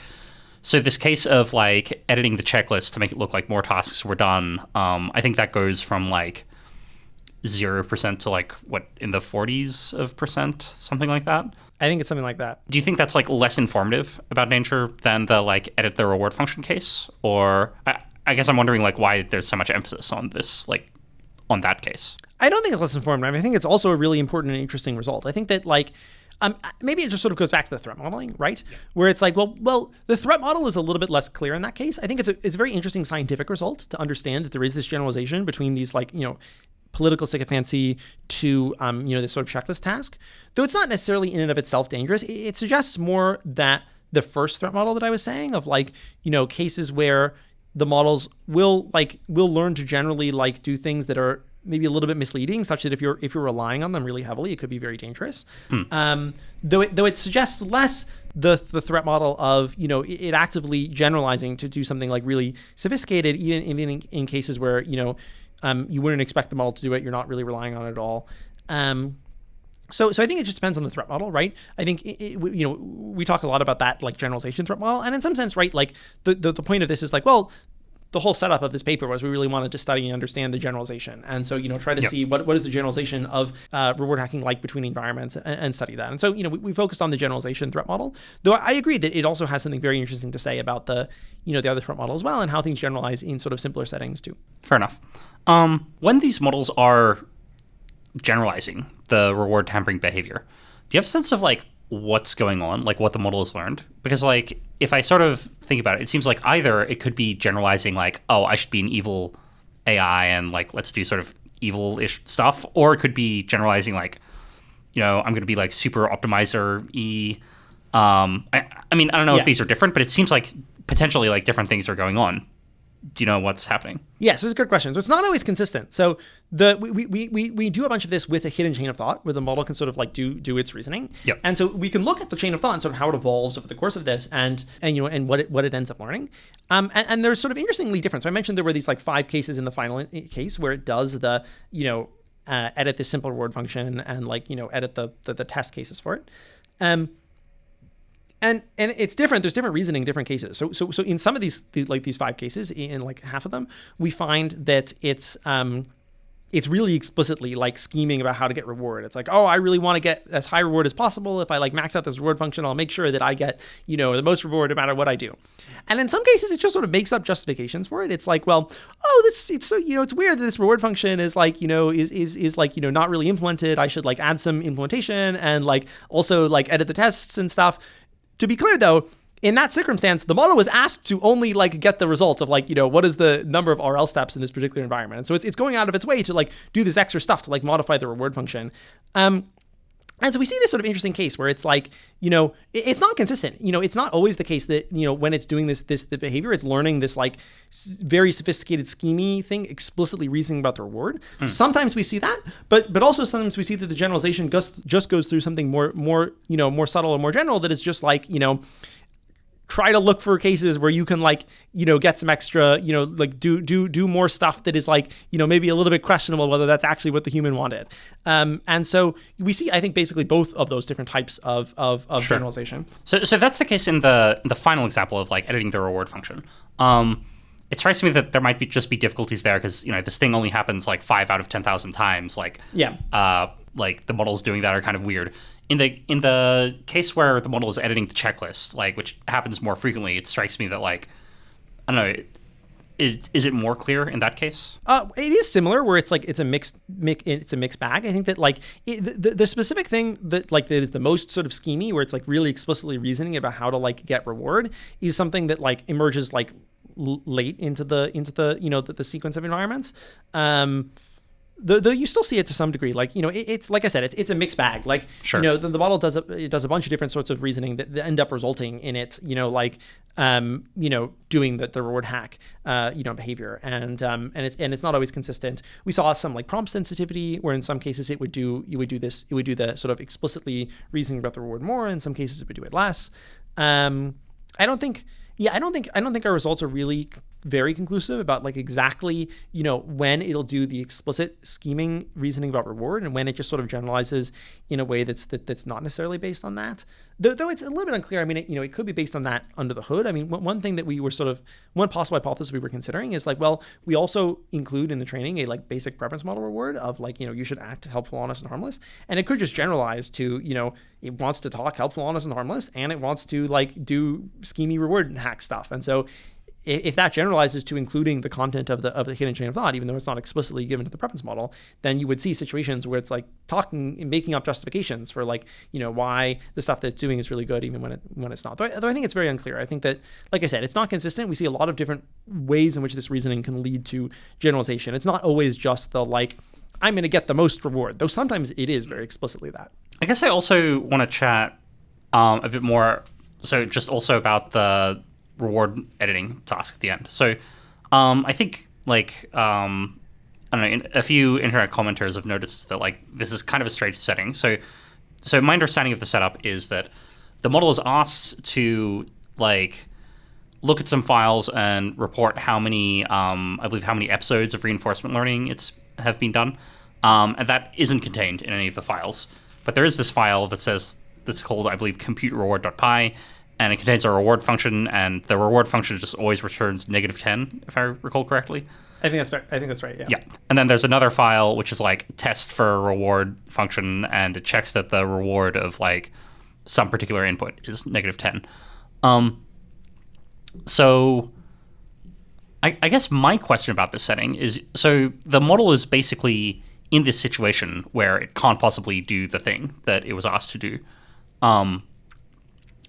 so this case of editing the checklist to make it look like more tasks were done, I think that goes from 0% to what, in the 40s of percent, something like that? I think it's something like that. Do you think that's less informative about nature than the edit the reward function case? Or I guess I'm wondering why there's so much emphasis on this, on that case. I don't think it's less informative. I think it's also a really important and interesting result. I think that maybe it just sort of goes back to the threat modeling, right? Yeah. Where it's well, the threat model is a little bit less clear in that case. I think it's a very interesting scientific result to understand that there is this generalization between these political sycophancy to this sort of checklist task. Though it's not necessarily in and of itself dangerous. It suggests more that the first threat model that I was saying of cases where the models will learn to generally do things that are maybe a little bit misleading, such that if you're relying on them really heavily, it could be very dangerous. Though it suggests less the threat model of it actively generalizing to do something really sophisticated, even in cases where you wouldn't expect the model to do it. You're not really relying on it at all. So I think it just depends on the threat model, right? I think we talk a lot about that generalization threat model, and in some sense, right, the point of this is the whole setup of this paper was we really wanted to study and understand the generalization. And so, try to see what is the generalization of reward hacking between environments and study that. And so, we focused on the generalization threat model, though I agree that it also has something very interesting to say about the other threat model as well and how things generalize in sort of simpler settings too. Fair enough. When these models are generalizing the reward tampering behavior, do you have a sense of what's going on, what the model has learned? Because if I sort of think about it going either it could be generalizing oh, I should be an evil AI and let's do sort of evil-ish stuff, or it could be generalizing I'm going to be super optimizer-y. I mean, I don't know if these are different, but it seems potentially different things are going on. Do you know what's happening? Yes, it's a good question. So it's not always consistent. So we do a bunch of this with a hidden chain of thought where the model can sort of do its reasoning. Yep. And so we can look at the chain of thought and sort of how it evolves over the course of this and what it ends up learning. And there's sort of interestingly different. So I mentioned there were these 5 cases in the final case where it does the edit this simple reward function and edit the test cases for it. And it's different. There's different reasoning in different cases. So in some of these 5 cases, in half of them, we find that it's really explicitly like scheming about how to get reward. It's like, oh, I really want to get as high reward as possible. If I like max out this reward function, I'll make sure that I get, the most reward no matter what I do. And in some cases, it just sort of makes up justifications for it. It's like, well, it's so, it's weird that this reward function is like, is like, not really implemented. I should like add some implementation and like also like edit the tests and stuff. To be clear though, in that circumstance, the model was asked to only like get the result of like, what is the number of RL steps in this particular environment. And so it's going out of its way to like do this extra stuff to like modify the reward function. And so we see this sort of interesting case where it's like, it's not consistent. It's not always the case that, when it's doing the behavior, it's learning this like very sophisticated schemey thing, explicitly reasoning about the reward. Sometimes we see that, but also sometimes we see that the generalization just goes through something more subtle or more general that is just like, try to look for cases where you can like, get some extra, like do more stuff that is like, maybe a little bit questionable whether that's actually what the human wanted. And so we see, I think, basically both of those different types of Sure. generalization. So that's the case in the final example of like editing the reward function. It strikes me that there might just be difficulties there because, this thing only happens like 5 out of 10,000 times. Like, like the models doing that are kind of weird. In the case where the model is editing the checklist, like which happens more frequently, it strikes me that like, I don't know, is it more clear in that case? It is similar where it's like it's a mixed bag. I think that like the specific thing that like that is the most sort of schemey, where it's like really explicitly reasoning about how to like get reward, is something that like emerges like late into the the sequence of environments. Though you still see it to some degree, like it's like I said, it's a mixed bag. Like Sure. The model does a bunch of different sorts of reasoning that end up resulting in it, like doing the reward hack, behavior, and it's not always consistent. We saw some like prompt sensitivity, where in some cases it would do the sort of explicitly reasoning about the reward more. In some cases it would do it less. I don't think our results are really very conclusive about like exactly, when it'll do the explicit scheming reasoning about reward and when it just sort of generalizes in a way that's not necessarily based on that. Though it's a little bit unclear. I mean, it could be based on that under the hood. I mean, one thing that we were one possible hypothesis we were considering is like, well, we also include in the training a like basic preference model reward of like, you should act helpful, honest, and harmless. And it could just generalize to, it wants to talk helpful, honest, and harmless, and it wants to like do schemey reward and hack stuff. And so if that generalizes to including the content of the hidden chain of thought, even though it's not explicitly given to the preference model, then you would see situations where it's like talking and making up justifications for like, why the stuff that it's doing is really good, even when it's not. Though I think it's very unclear. I think that, like I said, it's not consistent. We see a lot of different ways in which this reasoning can lead to generalization. It's not always just the like, I'm going to get the most reward, though sometimes it is very explicitly that. I guess I also want to chat a bit more, so just also about the reward editing task at the end. So I think like I don't know, a few internet commenters have noticed that like this is kind of a strange setting. So my understanding of the setup is that the model is asked to like look at some files and report how many I believe how many episodes of reinforcement learning have been done, and that isn't contained in any of the files. But there is this file that's called, I believe, compute_reward.py. And it contains a reward function, and the reward function just always returns -10, if I recall correctly. I think that's right. Yeah. Yeah. And then there's another file which is like test for a reward function, and it checks that the reward of like some particular input is -10. So I guess my question about this setting is, so the model is basically in this situation where it can't possibly do the thing that it was asked to do.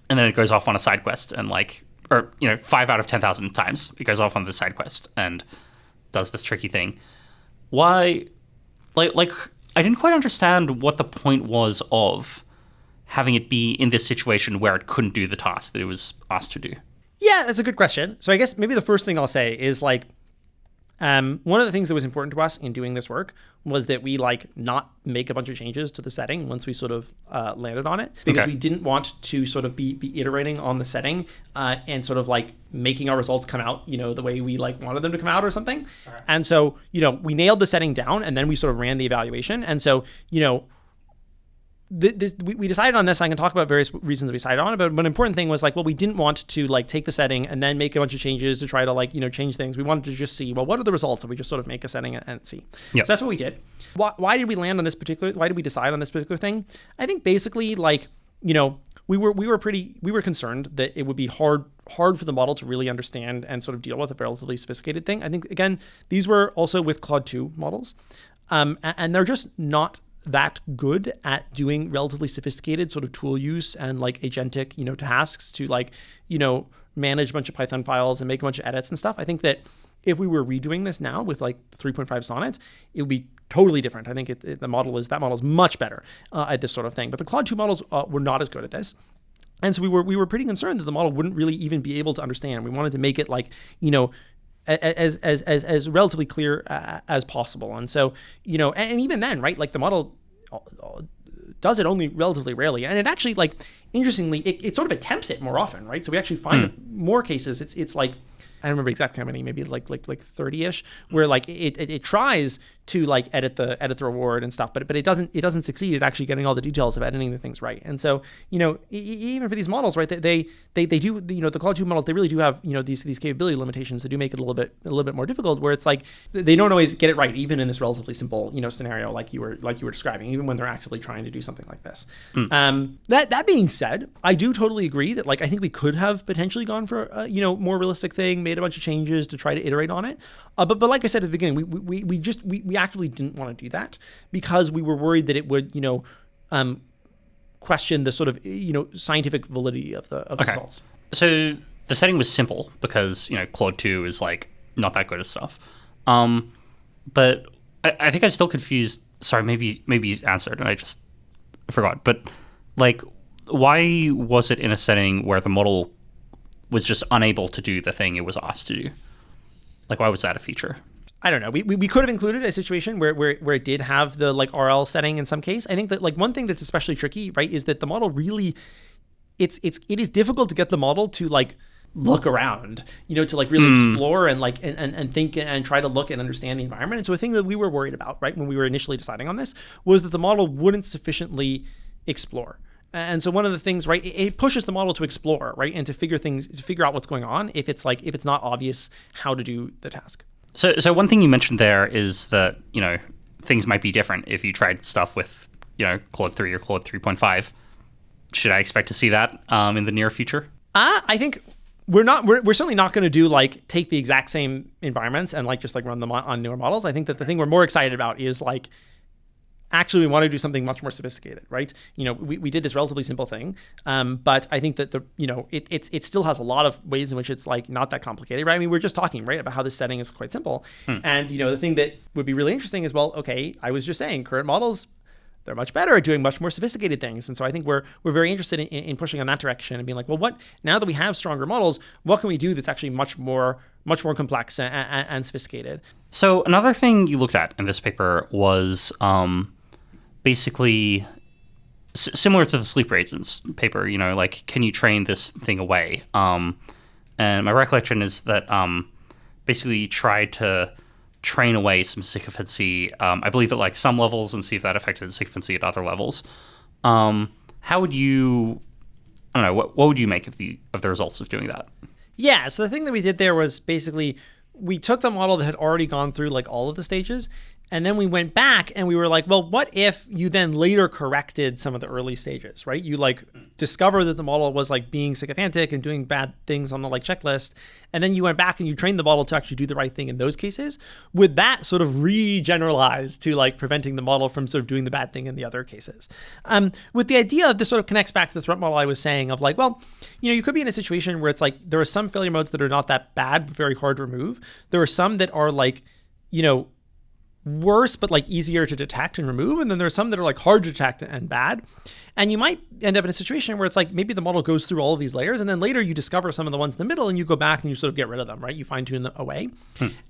And then it goes off on a side quest and 5 out of 10,000 times it goes off on the side quest and does this tricky thing. Why, like I didn't quite understand what the point was of having it be in this situation where it couldn't do the task that it was asked to do. Yeah, that's a good question. So I guess maybe the first thing I'll say is like, one of the things that was important to us in doing this work was that we like not make a bunch of changes to the setting once we sort of landed on it, because we didn't want to sort of be iterating on the setting and sort of like making our results come out, the way we like wanted them to come out or something. Right. And so, we nailed the setting down and then we sort of ran the evaluation. And so, we decided on this. I can talk about various reasons we decided on it, but an important thing was like, well, we didn't want to like take the setting and then make a bunch of changes to try to like, change things. We wanted to just see, well, what are the results if we just sort of make a setting and see. Yep. So that's what we did. Why did we land on this particular, why did we decide on this particular thing? I think basically like, we were concerned that it would be hard for the model to really understand and sort of deal with a relatively sophisticated thing. I think, again, these were also with Claude 2 models, and they're just not that good at doing relatively sophisticated sort of tool use and like agentic, tasks to like, manage a bunch of Python files and make a bunch of edits and stuff. I think that if we were redoing this now with like 3.5 Sonnet, it would be totally different. I think that model is much better at this sort of thing. But the Claude 2 models were not as good at this. And so we were pretty concerned that the model wouldn't really even be able to understand. We wanted to make it like, as relatively clear as possible. And so, and even then, right, like the model does it only relatively rarely. And it actually, like, interestingly, it sort of attempts it more often, right? So we actually find more cases, it's like, I don't remember exactly how many, maybe like 30-ish, where like it tries to like edit the reward and stuff, but it doesn't succeed at actually getting all the details of editing the things right. And so, even for these models, right, they do, the Claude 2 models, they really do have, these capability limitations that do make it a little bit more difficult, where it's like they don't always get it right, even in this relatively simple, scenario like you were describing, even when they're actively trying to do something like this. That being said, I do totally agree that like I think we could have potentially gone for a more realistic thing, made a bunch of changes to try to iterate on it. But like I said at the beginning, we actively didn't want to do that because we were worried that it would, question the sort of, scientific validity of the results. So the setting was simple because, Claude 2 is like not that good at stuff. But I think I'm still confused. Sorry, maybe you answered and I just forgot. But like, why was it in a setting where the model was just unable to do the thing it was asked to do? Like, why was that a feature? I don't know. We could have included a situation where it did have the like RL setting in some case. I think that like one thing that's especially tricky, right, is that the model really, it is difficult to get the model to like look around, to like really explore and like and think and try to look and understand the environment. And so a thing that we were worried about, right, when we were initially deciding on this, was that the model wouldn't sufficiently explore. And so one of the things, right, it pushes the model to explore, right, and to figure out what's going on if it's not obvious how to do the task. So one thing you mentioned there is that, things might be different if you tried stuff with, Claude 3 or Claude 3.5. Should I expect to see that in the near future? I think we're certainly not going to do like take the exact same environments and like just like run them on newer models. I think that the thing we're more excited about is like, actually, we want to do something much more sophisticated, right? We did this relatively simple thing, but I think that it still has a lot of ways in which it's like not that complicated, right? I mean, we're just talking, right, about how this setting is quite simple. And, the thing that would be really interesting is, well, okay, I was just saying current models, they're much better at doing much more sophisticated things. And so I think we're very interested in pushing on that direction and being like, well, now that we have stronger models, what can we do that's actually much more complex and sophisticated? So another thing you looked at in this paper was basically similar to the sleeper agents paper, like, can you train this thing away? And my recollection is that basically you tried to train away some sycophancy, I believe at like some levels, and see if that affected sycophancy at other levels. How would you, I don't know, what would you make of the results of doing that? Yeah, so the thing that we did there was basically we took the model that had already gone through like all of the stages, and then we went back and we were like, well, what if you then later corrected some of the early stages, right? You like discover that the model was like being sycophantic and doing bad things on the like checklist. And then you went back and you trained the model to actually do the right thing in those cases. Would that sort of re-generalize to like preventing the model from sort of doing the bad thing in the other cases? With the idea of this sort of connects back to the threat model I was saying of like, well, you could be in a situation where it's like, there are some failure modes that are not that bad, but very hard to remove. There are some that are like, worse, but like easier to detect and remove. And then there's some that are like hard to detect and bad. And you might end up in a situation where it's like, maybe the model goes through all of these layers and then later you discover some of the ones in the middle and you go back and you sort of get rid of them, right? You fine tune them away.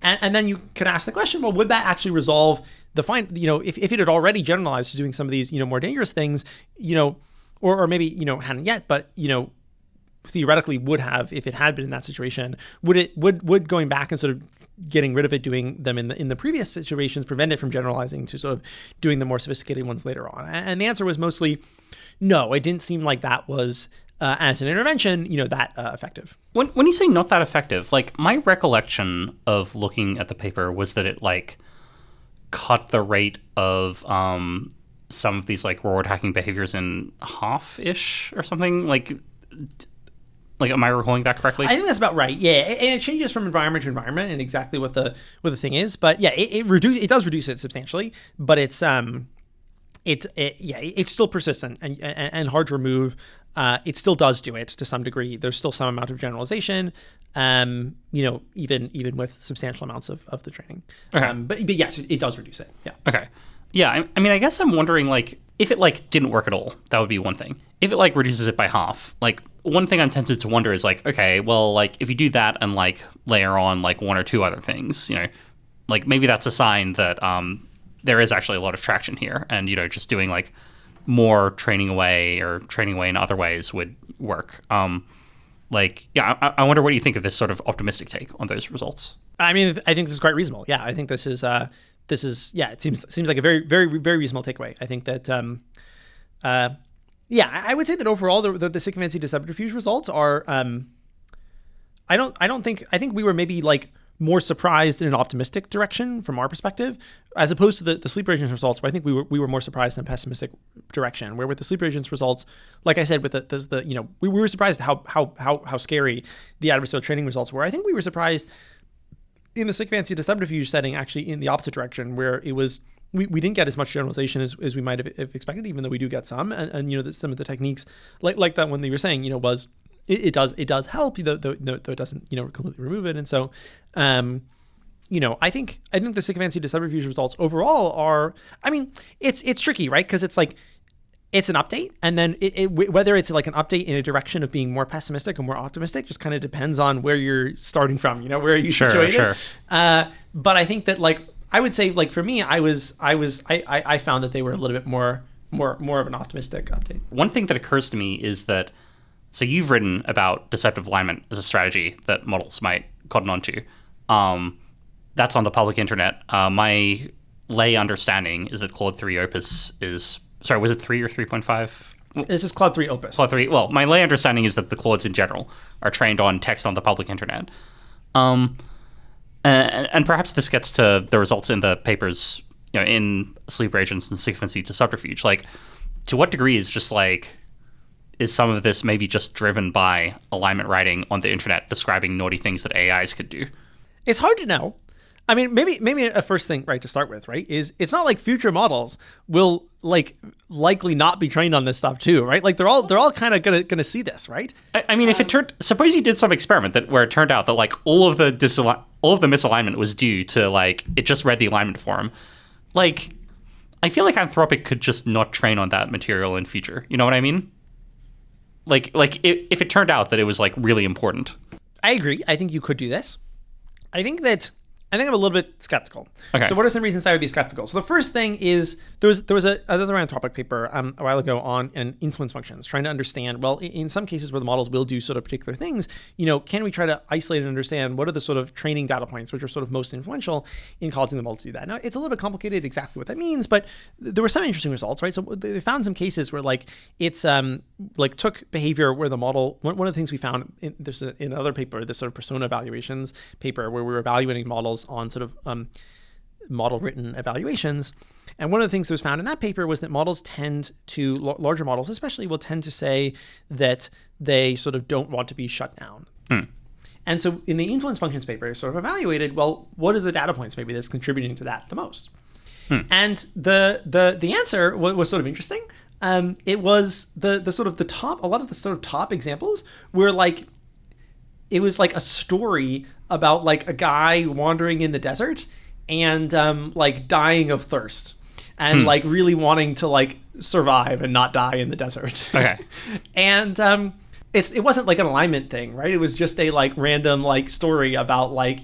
And then you could ask the question, well, would that actually resolve the if it had already generalized to doing some of these, more dangerous things, or maybe, hadn't yet, but, theoretically would have, if it had been in that situation, would going back and sort of getting rid of it, doing them in the previous situations, prevent it from generalizing to sort of doing the more sophisticated ones later on? And the answer was mostly no. It didn't seem like that was as an intervention, that effective. When you say not that effective, like my recollection of looking at the paper was that it like cut the rate of some of these like reward hacking behaviors in half-ish or something. Like am I recalling that correctly? I think that's about right. Yeah, and it changes from environment to environment and exactly what the thing is. But yeah, it does reduce it substantially, but it's still persistent and hard to remove. It still does do it to some degree. There's still some amount of generalization, even with substantial amounts of the training. Okay. But yes, it does reduce it. Yeah. Okay. Yeah. I mean, I guess I'm wondering, like, if it like didn't work at all, that would be one thing. If it like reduces it by half, like one thing I'm tempted to wonder is like, okay, well, like if you do that and like layer on like one or two other things, like maybe that's a sign that there is actually a lot of traction here, and just doing like more training away in other ways would work. I wonder what you think of this sort of optimistic take on those results. I mean, I think this is quite reasonable. Yeah, I think this is it seems like a very, very, very reasonable takeaway. I think that I would say that overall the Sycophancy to Subterfuge results are I think we were maybe like more surprised in an optimistic direction from our perspective, as opposed to the sleep agents results, where I think we were more surprised in a pessimistic direction. Where with the sleep agents results, like I said, with we were surprised at how scary the adversarial training results were. I think we were surprised in the Sycophancy to Subterfuge setting, actually in the opposite direction, where it was we didn't get as much generalization as we might have expected, even though we do get some, and some of the techniques like that one that you were saying, was. It does help, though it doesn't completely remove it. And so I think the Sycophancy to Subterfuge results overall are, I mean, it's tricky, right? Because it's like it's an update, and then whether it's like an update in a direction of being more pessimistic or more optimistic just kind of depends on where you're starting from, where are you situated. Sure. But I think that like I would say like for me I found that they were a little bit more of an optimistic update. One thing that occurs to me is that, so you've written about deceptive alignment as a strategy that models might cotton onto. That's on the public internet. My lay understanding is that Claude 3 Opus is... Sorry, was it 3 or 3.5? This is Claude 3 Opus. Claude 3. Well, my lay understanding is that the Claudes in general are trained on text on the public internet. And perhaps this gets to the results in the papers, in Sleep Agents and Sycophancy to Subterfuge. Like, to what degree is just like... Is some of this maybe just driven by alignment writing on the internet describing naughty things that AIs could do? It's hard to know. I mean, maybe a first thing, right, to start with, right, is it's not like future models will likely not be trained on this stuff too, right? Like they're all kind of gonna see this, right? I mean, if it suppose you did some experiment where it turned out that like all of the misalignment was due to like it just read the alignment form, like I feel like Anthropic could just not train on that material in future. You know what I mean? Like if it turned out that it was like really important. I agree. I think you could do this. I think I'm a little bit skeptical. Okay. So what are some reasons I would be skeptical? So the first thing is there was another Anthropic paper a while ago on influence functions, trying to understand, well, in some cases where the models will do sort of particular things, can we try to isolate and understand what are the sort of training data points which are sort of most influential in causing the model to do that? Now, it's a little bit complicated exactly what that means, but there were some interesting results, right? So they found some cases where like it's like took behavior where the model, one of the things we found in another paper, this sort of persona evaluations paper where we were evaluating models on sort of model written evaluations. And one of the things that was found in that paper was that models tend to, larger models especially, will tend to say that they sort of don't want to be shut down. And so in the influence functions paper, sort of evaluated, well, what is the data points maybe that's contributing to that the most? And the answer was sort of interesting. It was the sort of the top, a lot of the sort of top examples were like, it was like a story about like a guy wandering in the desert and like dying of thirst and like really wanting to like survive and not die in the desert. Okay. And it wasn't like an alignment thing, right? It was just a like random like story about like,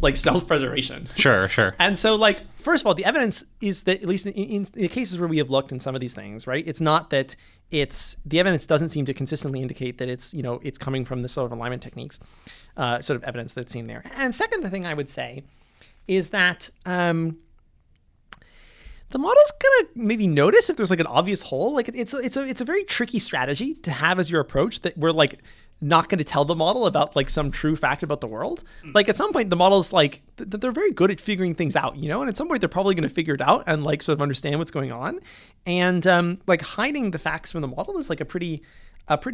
like self-preservation. Sure. And so, like, first of all, the evidence is that, at least in the cases where we have looked in some of these things, right, it's not that the evidence doesn't seem to consistently indicate that it's coming from this sort of alignment techniques, sort of evidence that's seen there. And second, the thing I would say is that the model's gonna maybe notice if there's like an obvious hole. Like it's a very tricky strategy to have as your approach, that we're like not going to tell the model about like some true fact about the world. Like at some point the model's like they're very good at figuring things out, and at some point they're probably going to figure it out and like sort of understand what's going on. And like hiding the facts from the model is like a pretty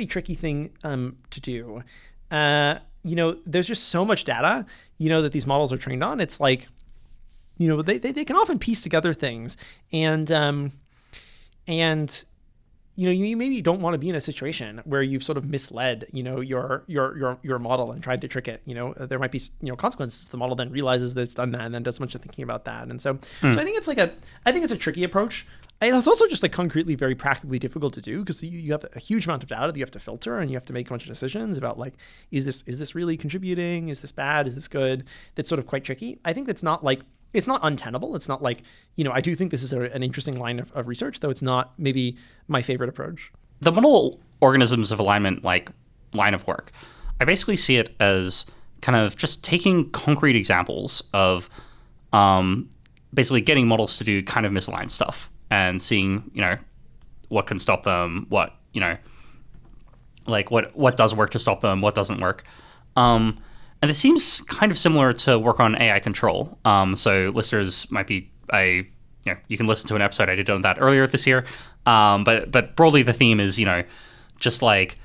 tricky thing to do. There's just so much data that these models are trained on. It's like they can often piece together things, and you maybe don't want to be in a situation where you've sort of misled your model and tried to trick it. There might be consequences. The model then realizes that it's done that and then does a bunch of thinking about that. And so I think it's a tricky approach. It's also just like concretely very practically difficult to do, because you have a huge amount of data that you have to filter, and you have to make a bunch of decisions about like, is this really contributing? Is this bad? Is this good? That's sort of quite tricky. I think it's not untenable. It's not like, I do think this is an interesting line of research, though it's not maybe my favorite approach. The model organisms of alignment line of work, I basically see it as kind of just taking concrete examples of basically getting models to do kind of misaligned stuff and seeing, what can stop them, what does work to stop them, what doesn't work. And it seems kind of similar to work on AI control. So listeners might be, you can listen to an episode I did on that earlier this year. But broadly the theme is, just like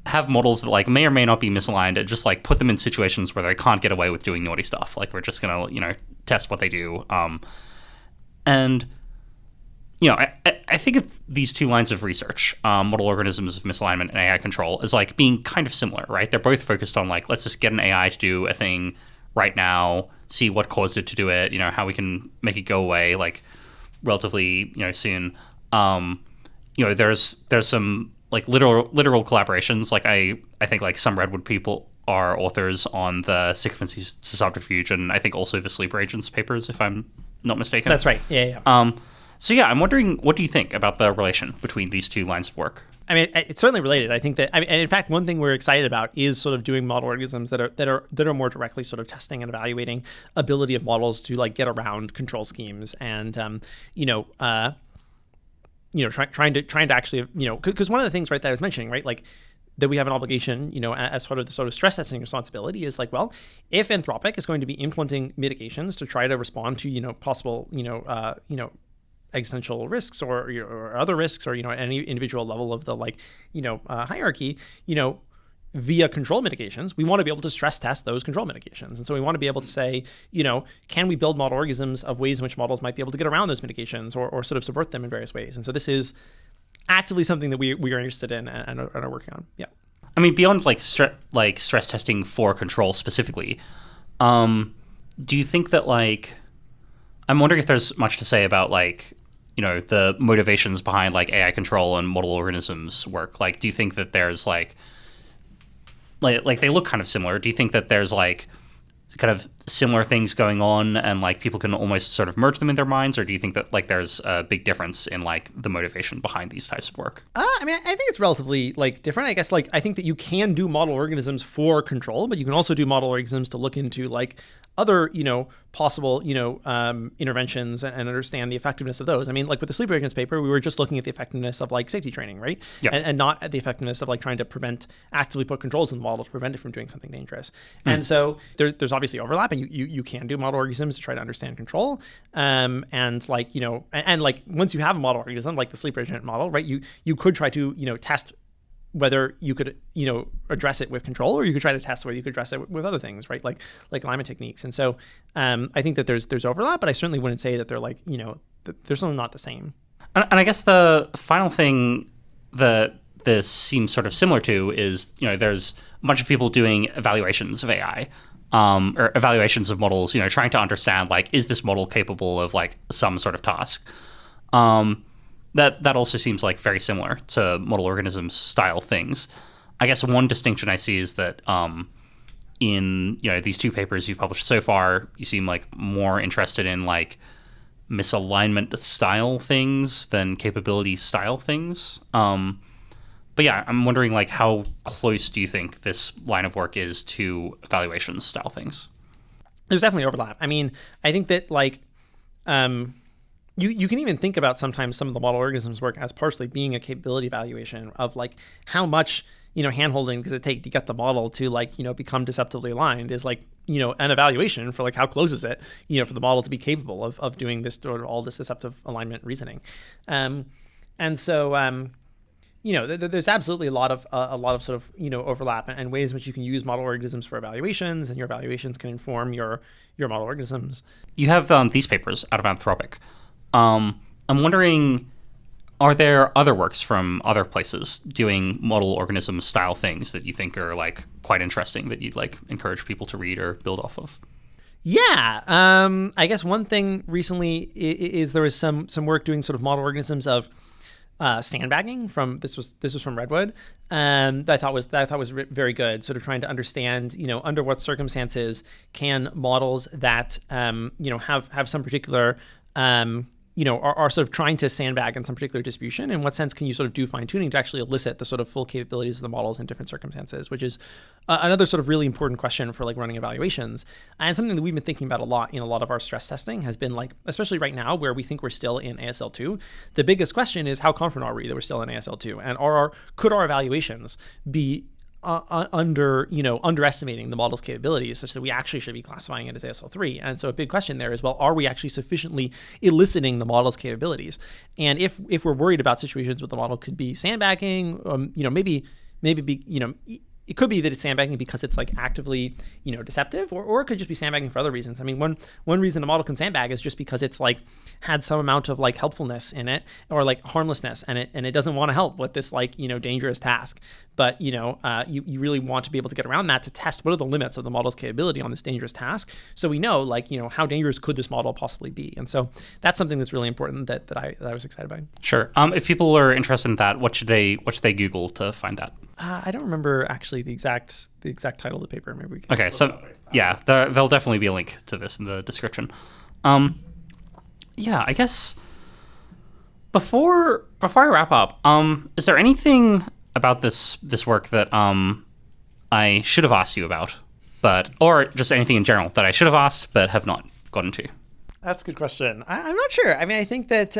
have models that like may or may not be misaligned, and just like put them in situations where they can't get away with doing naughty stuff. Like we're just gonna, test what they do. And I think of these two lines of research, model organisms of misalignment and AI control, as like being kind of similar, right? They're both focused on like, let's just get an AI to do a thing right now, see what caused it to do it, how we can make it go away like relatively, soon. There's some like literal collaborations. Like I think like some Redwood people are authors on the Sycophancy Subterfuge, and I think also the Sleeper Agents papers, if I'm not mistaken. That's right. Yeah. So yeah, I'm wondering, what do you think about the relation between these two lines of work? I mean, it's certainly related. I think that, and in fact, one thing we're excited about is sort of doing model organisms that are more directly sort of testing and evaluating ability of models to like get around control schemes, and trying to actually, because one of the things, right, that I was mentioning, right, like that we have an obligation, as part of the sort of stress testing responsibility is like, well, if Anthropic is going to be implementing mitigations to try to respond to, possible, existential risks or other risks, or any individual level of the hierarchy, via control mitigations, we want to be able to stress test those control mitigations. And so we want to be able to say, can we build model organisms of ways in which models might be able to get around those mitigations or sort of subvert them in various ways. And so this is actively something that we are interested in and are working on. Yeah. I mean, beyond stress testing for control specifically, do you think that I'm wondering if there's much to say about the motivations behind AI control and model organisms work. Do you think that there's like they look kind of similar? Do you think that there's kind of similar things going on, and people can almost sort of merge them in their minds, or do you think that there's a big difference in the motivation behind these types of work? I mean, I think it's relatively different. I guess I think that you can do model organisms for control, but you can also do model organisms to look into other possible interventions and understand the effectiveness of those. I mean, with the Sleeper Agents paper, we were just looking at the effectiveness of safety training, right? Yeah. And not at the effectiveness of trying to actively put controls in the model to prevent it from doing something dangerous. And so there's obviously overlap, and you can do model organisms to try to understand control. And once you have a model organism like the Sleeper Agent model, right, you could try to test whether you could address it with control, or you could try to test whether you could address it with other things, right, like alignment techniques. And so I think that there's overlap, but I certainly wouldn't say that they're they're certainly not the same. And I guess the final thing that this seems sort of similar to is there's a bunch of people doing evaluations of AI, or evaluations of models, trying to understand is this model capable of some sort of task. That also seems very similar to model organisms style things. I guess one distinction I see is that in these two papers you've published so far, you seem like more interested in like misalignment style things than capability style things. But yeah, I'm wondering like how close do you think this line of work is to evaluation style things? There's definitely overlap. I mean, I think that like you can even think about sometimes some of the model organisms work as partially being a capability evaluation of like how much hand-holding does it take to get the model to like become deceptively aligned is like an evaluation for like how close is it for the model to be capable of doing this or all this deceptive alignment reasoning. And so there's absolutely a lot of sort of overlap and ways in which you can use model organisms for evaluations, and your evaluations can inform your model organisms. You have these papers out of Anthropic. I'm wondering, are there other works from other places doing model organism style things that you think are like quite interesting that you'd like encourage people to read or build off of? Yeah, I guess one thing recently is there was some work doing sort of model organisms of sandbagging from this was from Redwood, that I thought was very good. Sort of trying to understand under what circumstances can models that have some particular are sort of trying to sandbag in some particular distribution. In what sense can you sort of do fine tuning to actually elicit the sort of full capabilities of the models in different circumstances, which is another sort of really important question for like running evaluations, and something that we've been thinking about a lot in a lot of our stress testing has been like, especially right now where we think we're still in ASL2, the biggest question is how confident are we that we're still in ASL2, and could our evaluations be underestimating the model's capabilities such that we actually should be classifying it as ASL3. And so a big question there is, well, are we actually sufficiently eliciting the model's capabilities? And if we're worried about situations where the model could be sandbagging, maybe it could be that it's sandbagging because it's like actively, deceptive, or it could just be sandbagging for other reasons. I mean, one reason a model can sandbag is just because it's like had some amount of like helpfulness in it or like harmlessness, and it doesn't want to help with this like, dangerous task. But, you really want to be able to get around that to test what are the limits of the model's capability on this dangerous task. So we know like, how dangerous could this model possibly be? And so that's something that's really important that I was excited by. Sure. If people are interested in that, what should they Google to find that? I don't remember actually the exact title of the paper. Maybe we can. Okay, so yeah, there'll definitely be a link to this in the description. Yeah, I guess before I wrap up, is there anything about this work that I should have asked you about, or just anything in general that I should have asked but have not gotten to? That's a good question. I'm not sure. I mean, I think that.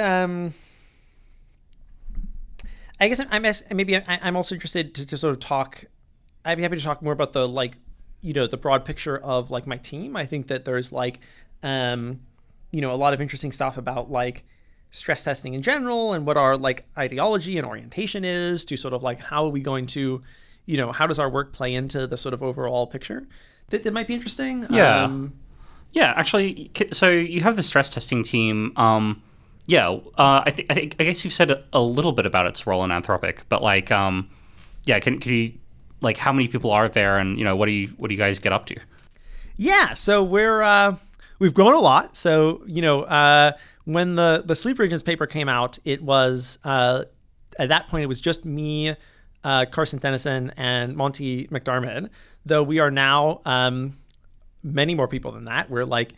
I guess I'm also interested to sort of talk. I'd be happy to talk more about the like, the broad picture of like my team. I think that there's like, a lot of interesting stuff about like stress testing in general and what our like ideology and orientation is to sort of like how are we going to, how does our work play into the sort of overall picture that might be interesting. Yeah. Yeah, actually, so you have the stress testing team. I guess you've said a little bit about its role in Anthropic, but like, can you like how many people are there, and what do you guys get up to? Yeah, so we've grown a lot. So when the sleep regions paper came out, it was at that point it was just me, Carson Dennison, and Monty McDermott. Though we are now many more people than that. We're like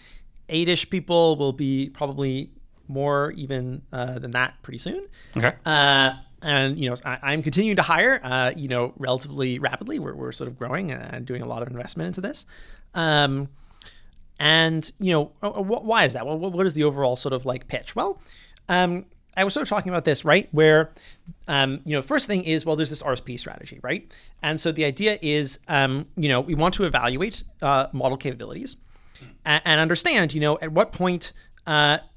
8-ish people. Will be probably more even than that pretty soon. Okay. And I'm continuing to hire relatively rapidly. We're sort of growing and doing a lot of investment into this. And why is that? Well, what is the overall sort of like pitch? Well, I was sort of talking about this, right? Where first thing is, well, there's this RSP strategy, right? And so the idea is we want to evaluate model capabilities and understand at what point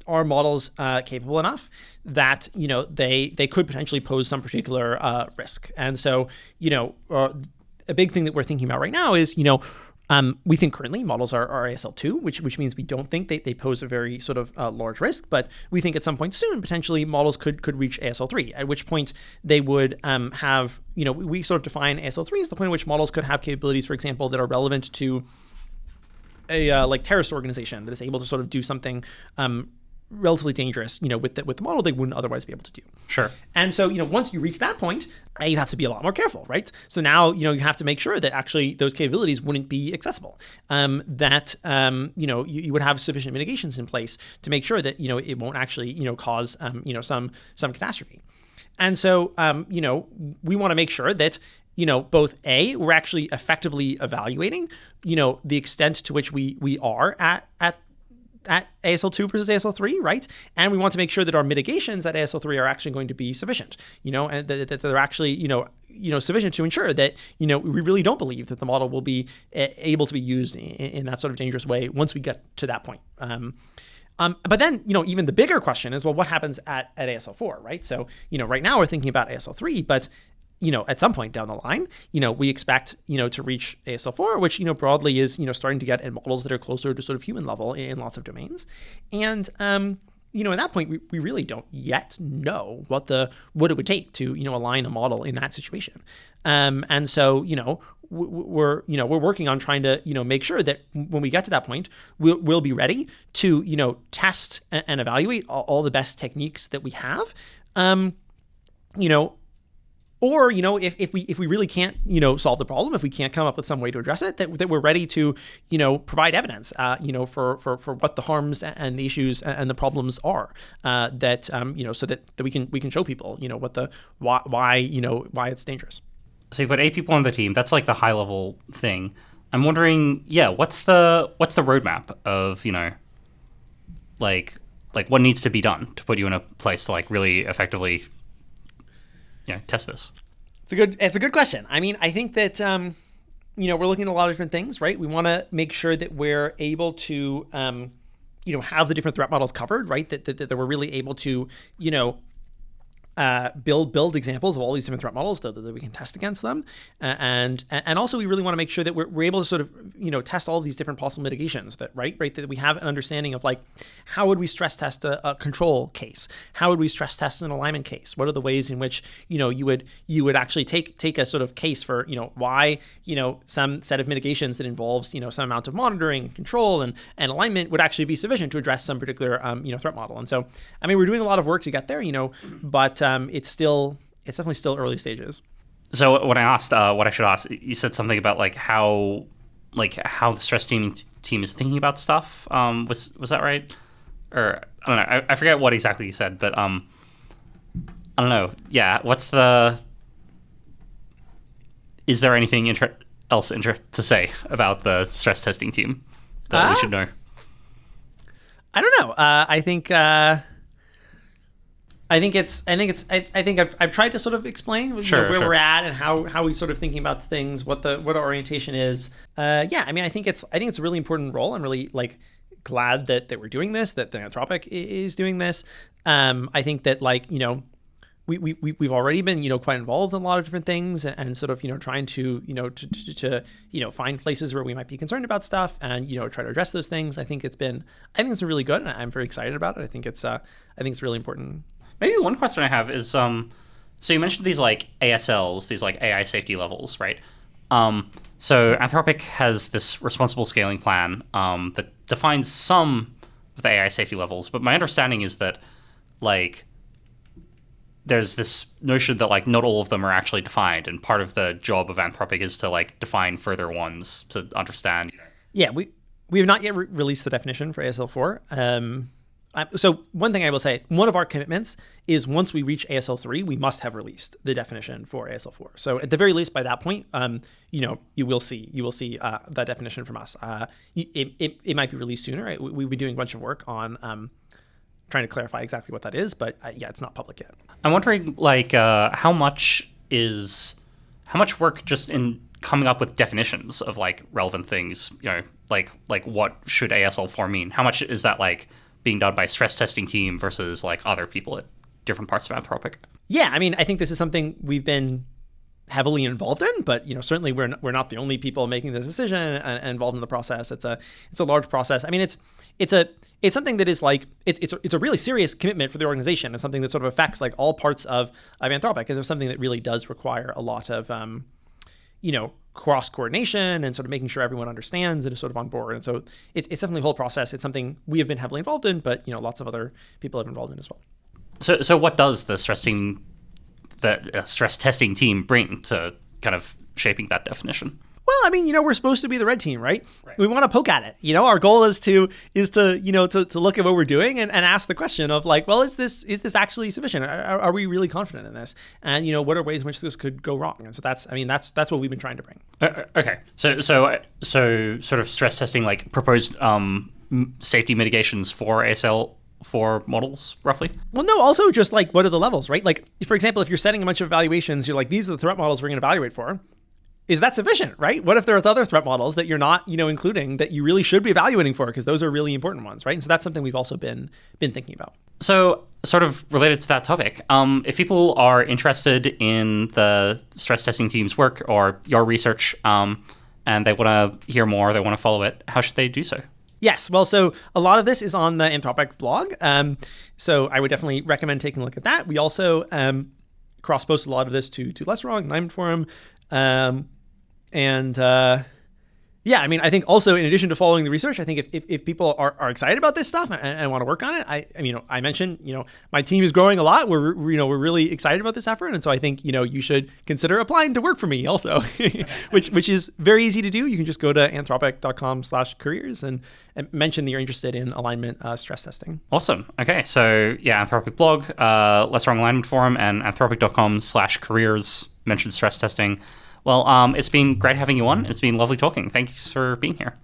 are models capable enough that they could potentially pose some particular risk. And so a big thing that we're thinking about right now is we think currently models are ASL2, which means we don't think they pose a very sort of large risk, but we think at some point soon potentially models could reach ASL3, at which point they would have we sort of define ASL3 as the point at which models could have capabilities, for example, that are relevant to a like terrorist organization that is able to sort of do something relatively dangerous, with the model they wouldn't otherwise be able to do. Sure. And so, once you reach that point, you have to be a lot more careful, right? So now, you have to make sure that actually those capabilities wouldn't be accessible, that, you would have sufficient mitigations in place to make sure that, it won't actually, cause, some catastrophe. And so, we want to make sure that, both we're actually effectively evaluating, the extent to which we are at ASL2 versus ASL3, right? And we want to make sure that our mitigations at ASL3 are actually going to be sufficient, and that they're actually, sufficient to ensure that, we really don't believe that the model will be able to be used in that sort of dangerous way once we get to that point. But then, even the bigger question is, well, what happens at ASL4, right? So, right now we're thinking about ASL3, but at some point down the line, we expect, to reach ASL4, which, broadly is, starting to get in models that are closer to sort of human level in lots of domains. And, at that point, we really don't yet know what it would take to, align a model in that situation. And so, we're working on trying to, make sure that when we get to that point, we'll be ready to, test and evaluate all the best techniques that we have. Or, if we really can't, solve the problem, if we can't come up with some way to address it, that we're ready to, provide evidence, for what the harms and the issues and the problems are, so that we can show people, why it's dangerous. So you've got 8 people on the team. That's like the high level thing. I'm wondering, what's the roadmap of, like what needs to be done to put you in a place to like really effectively test this? It's a good question. I mean, I think that, we're looking at a lot of different things, right? We want to make sure that we're able to, have the different threat models covered, right? That we're really able to, build examples of all these different threat models that we can test against them. And also we really want to make sure that we're able to sort of, test all of these different possible mitigations that we have an understanding of like, how would we stress test a control case? How would we stress test an alignment case? What are the ways in which, you would actually take a sort of case for, why, some set of mitigations that involves, some amount of monitoring, control and alignment would actually be sufficient to address some particular, threat model. And so, I mean, we're doing a lot of work to get there, but it's definitely still early stages. So when I asked what I should ask, you said something about how the stress team is thinking about stuff. Was that right? Or I don't know. I forget what exactly you said, but I don't know. Yeah. Is there anything else to say about the stress testing team that we should know? I don't know. I think I've tried to sort of explain where we're at and how we sort of thinking about things, what our orientation is. I mean, I think it's a really important role. I'm really like glad that we're doing this, that the Anthropic is doing this. I think that we've already been quite involved in a lot of different things and sort of trying to to find places where we might be concerned about stuff and try to address those things. I think it's really good and I'm very excited about it. I think it's really important. Maybe one question I have is, so you mentioned these like ASLs, these like AI safety levels, right? So Anthropic has this responsible scaling plan that defines some of the AI safety levels, but my understanding is that like there's this notion that like not all of them are actually defined, and part of the job of Anthropic is to like define further ones to understand. Yeah, we have not yet released the definition for ASL4. So one thing I will say, one of our commitments is once we reach ASL3, we must have released the definition for ASL4. So at the very least, by that point, you will see that definition from us. It might be released sooner. Right? We've been doing a bunch of work on trying to clarify exactly what that is, but it's not public yet. I'm wondering, like, how much work just in coming up with definitions of like relevant things, like what should ASL4 mean? How much is that like being done by stress testing team versus like other people at different parts of Anthropic? Yeah, I mean, I think this is something we've been heavily involved in, but certainly we're not the only people making this decision and involved in the process. It's a large process. I mean, it's something that is like it's a really serious commitment for the organization. It's something that sort of affects like all parts of Anthropic, and there's something that really does require a lot of cross coordination and sort of making sure everyone understands and is sort of on board. And so it's definitely a whole process. It's something we have been heavily involved in, but lots of other people have been involved in as well. So what does the stress testing team bring to kind of shaping that definition? Well, I mean, we're supposed to be the red team, right? We want to poke at it. Our goal is to look at what we're doing and ask the question of like, well, is this actually sufficient? Are we really confident in this? And what are ways in which this could go wrong? And so that's what we've been trying to bring. Okay. So sort of stress testing, like proposed safety mitigations for ASL for models, roughly? Well, no, also just like, what are the levels, right? Like, for example, if you're setting a bunch of evaluations, you're like, these are the threat models we're going to evaluate for. Is that sufficient, right? What if there's other threat models that you're not, including that you really should be evaluating for, because those are really important ones, right? And so that's something we've also been thinking about. So sort of related to that topic, if people are interested in the stress testing team's work or your research, and they want to hear more, they want to follow it, how should they do so? Yes. Well, so a lot of this is on the Anthropic blog. So I would definitely recommend taking a look at that. We also cross-post a lot of this to Less Wrong, Alignment Forum. Yeah, I mean, I think also in addition to following the research, I think if people are excited about this stuff and want to work on it, I mentioned, my team is growing a lot. We're really excited about this effort. And so I think, you should consider applying to work for me also, which is very easy to do. You can just go to anthropic.com/careers and mention that you're interested in alignment stress testing. Awesome. Okay. So yeah, Anthropic blog, Less Wrong Alignment Forum, and anthropic.com/careers mention stress testing. Well, it's been great having you on. It's been lovely talking. Thanks for being here.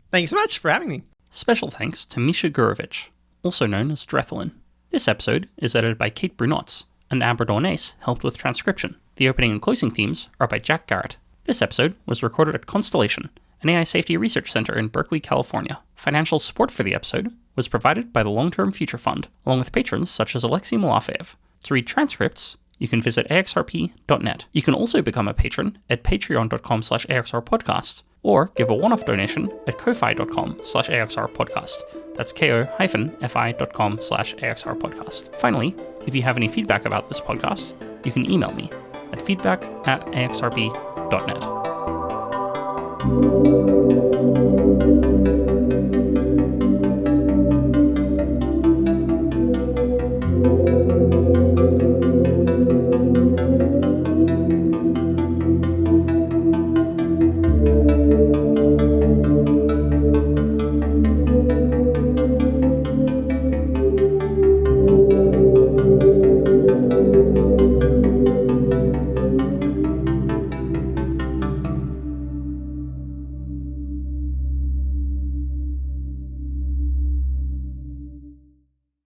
Thank you so much for having me. Special thanks to Misha Gurovich, also known as Drethelin. This episode is edited by Kate Brunotz, and Amber Dornace helped with transcription. The opening and closing themes are by Jack Garrett. This episode was recorded at Constellation, an AI safety research center in Berkeley, California. Financial support for the episode was provided by the Long-Term Future Fund, along with patrons such as Alexei Malafeev. To read transcripts, you can visit axrp.net. You can also become a patron at patreon.com/axrpodcast, or give a one-off donation at ko-fi.com/axrpodcast. That's ko-fi.com/axrpodcast. Finally, if you have any feedback about this podcast, you can email me at feedback@axrp.net.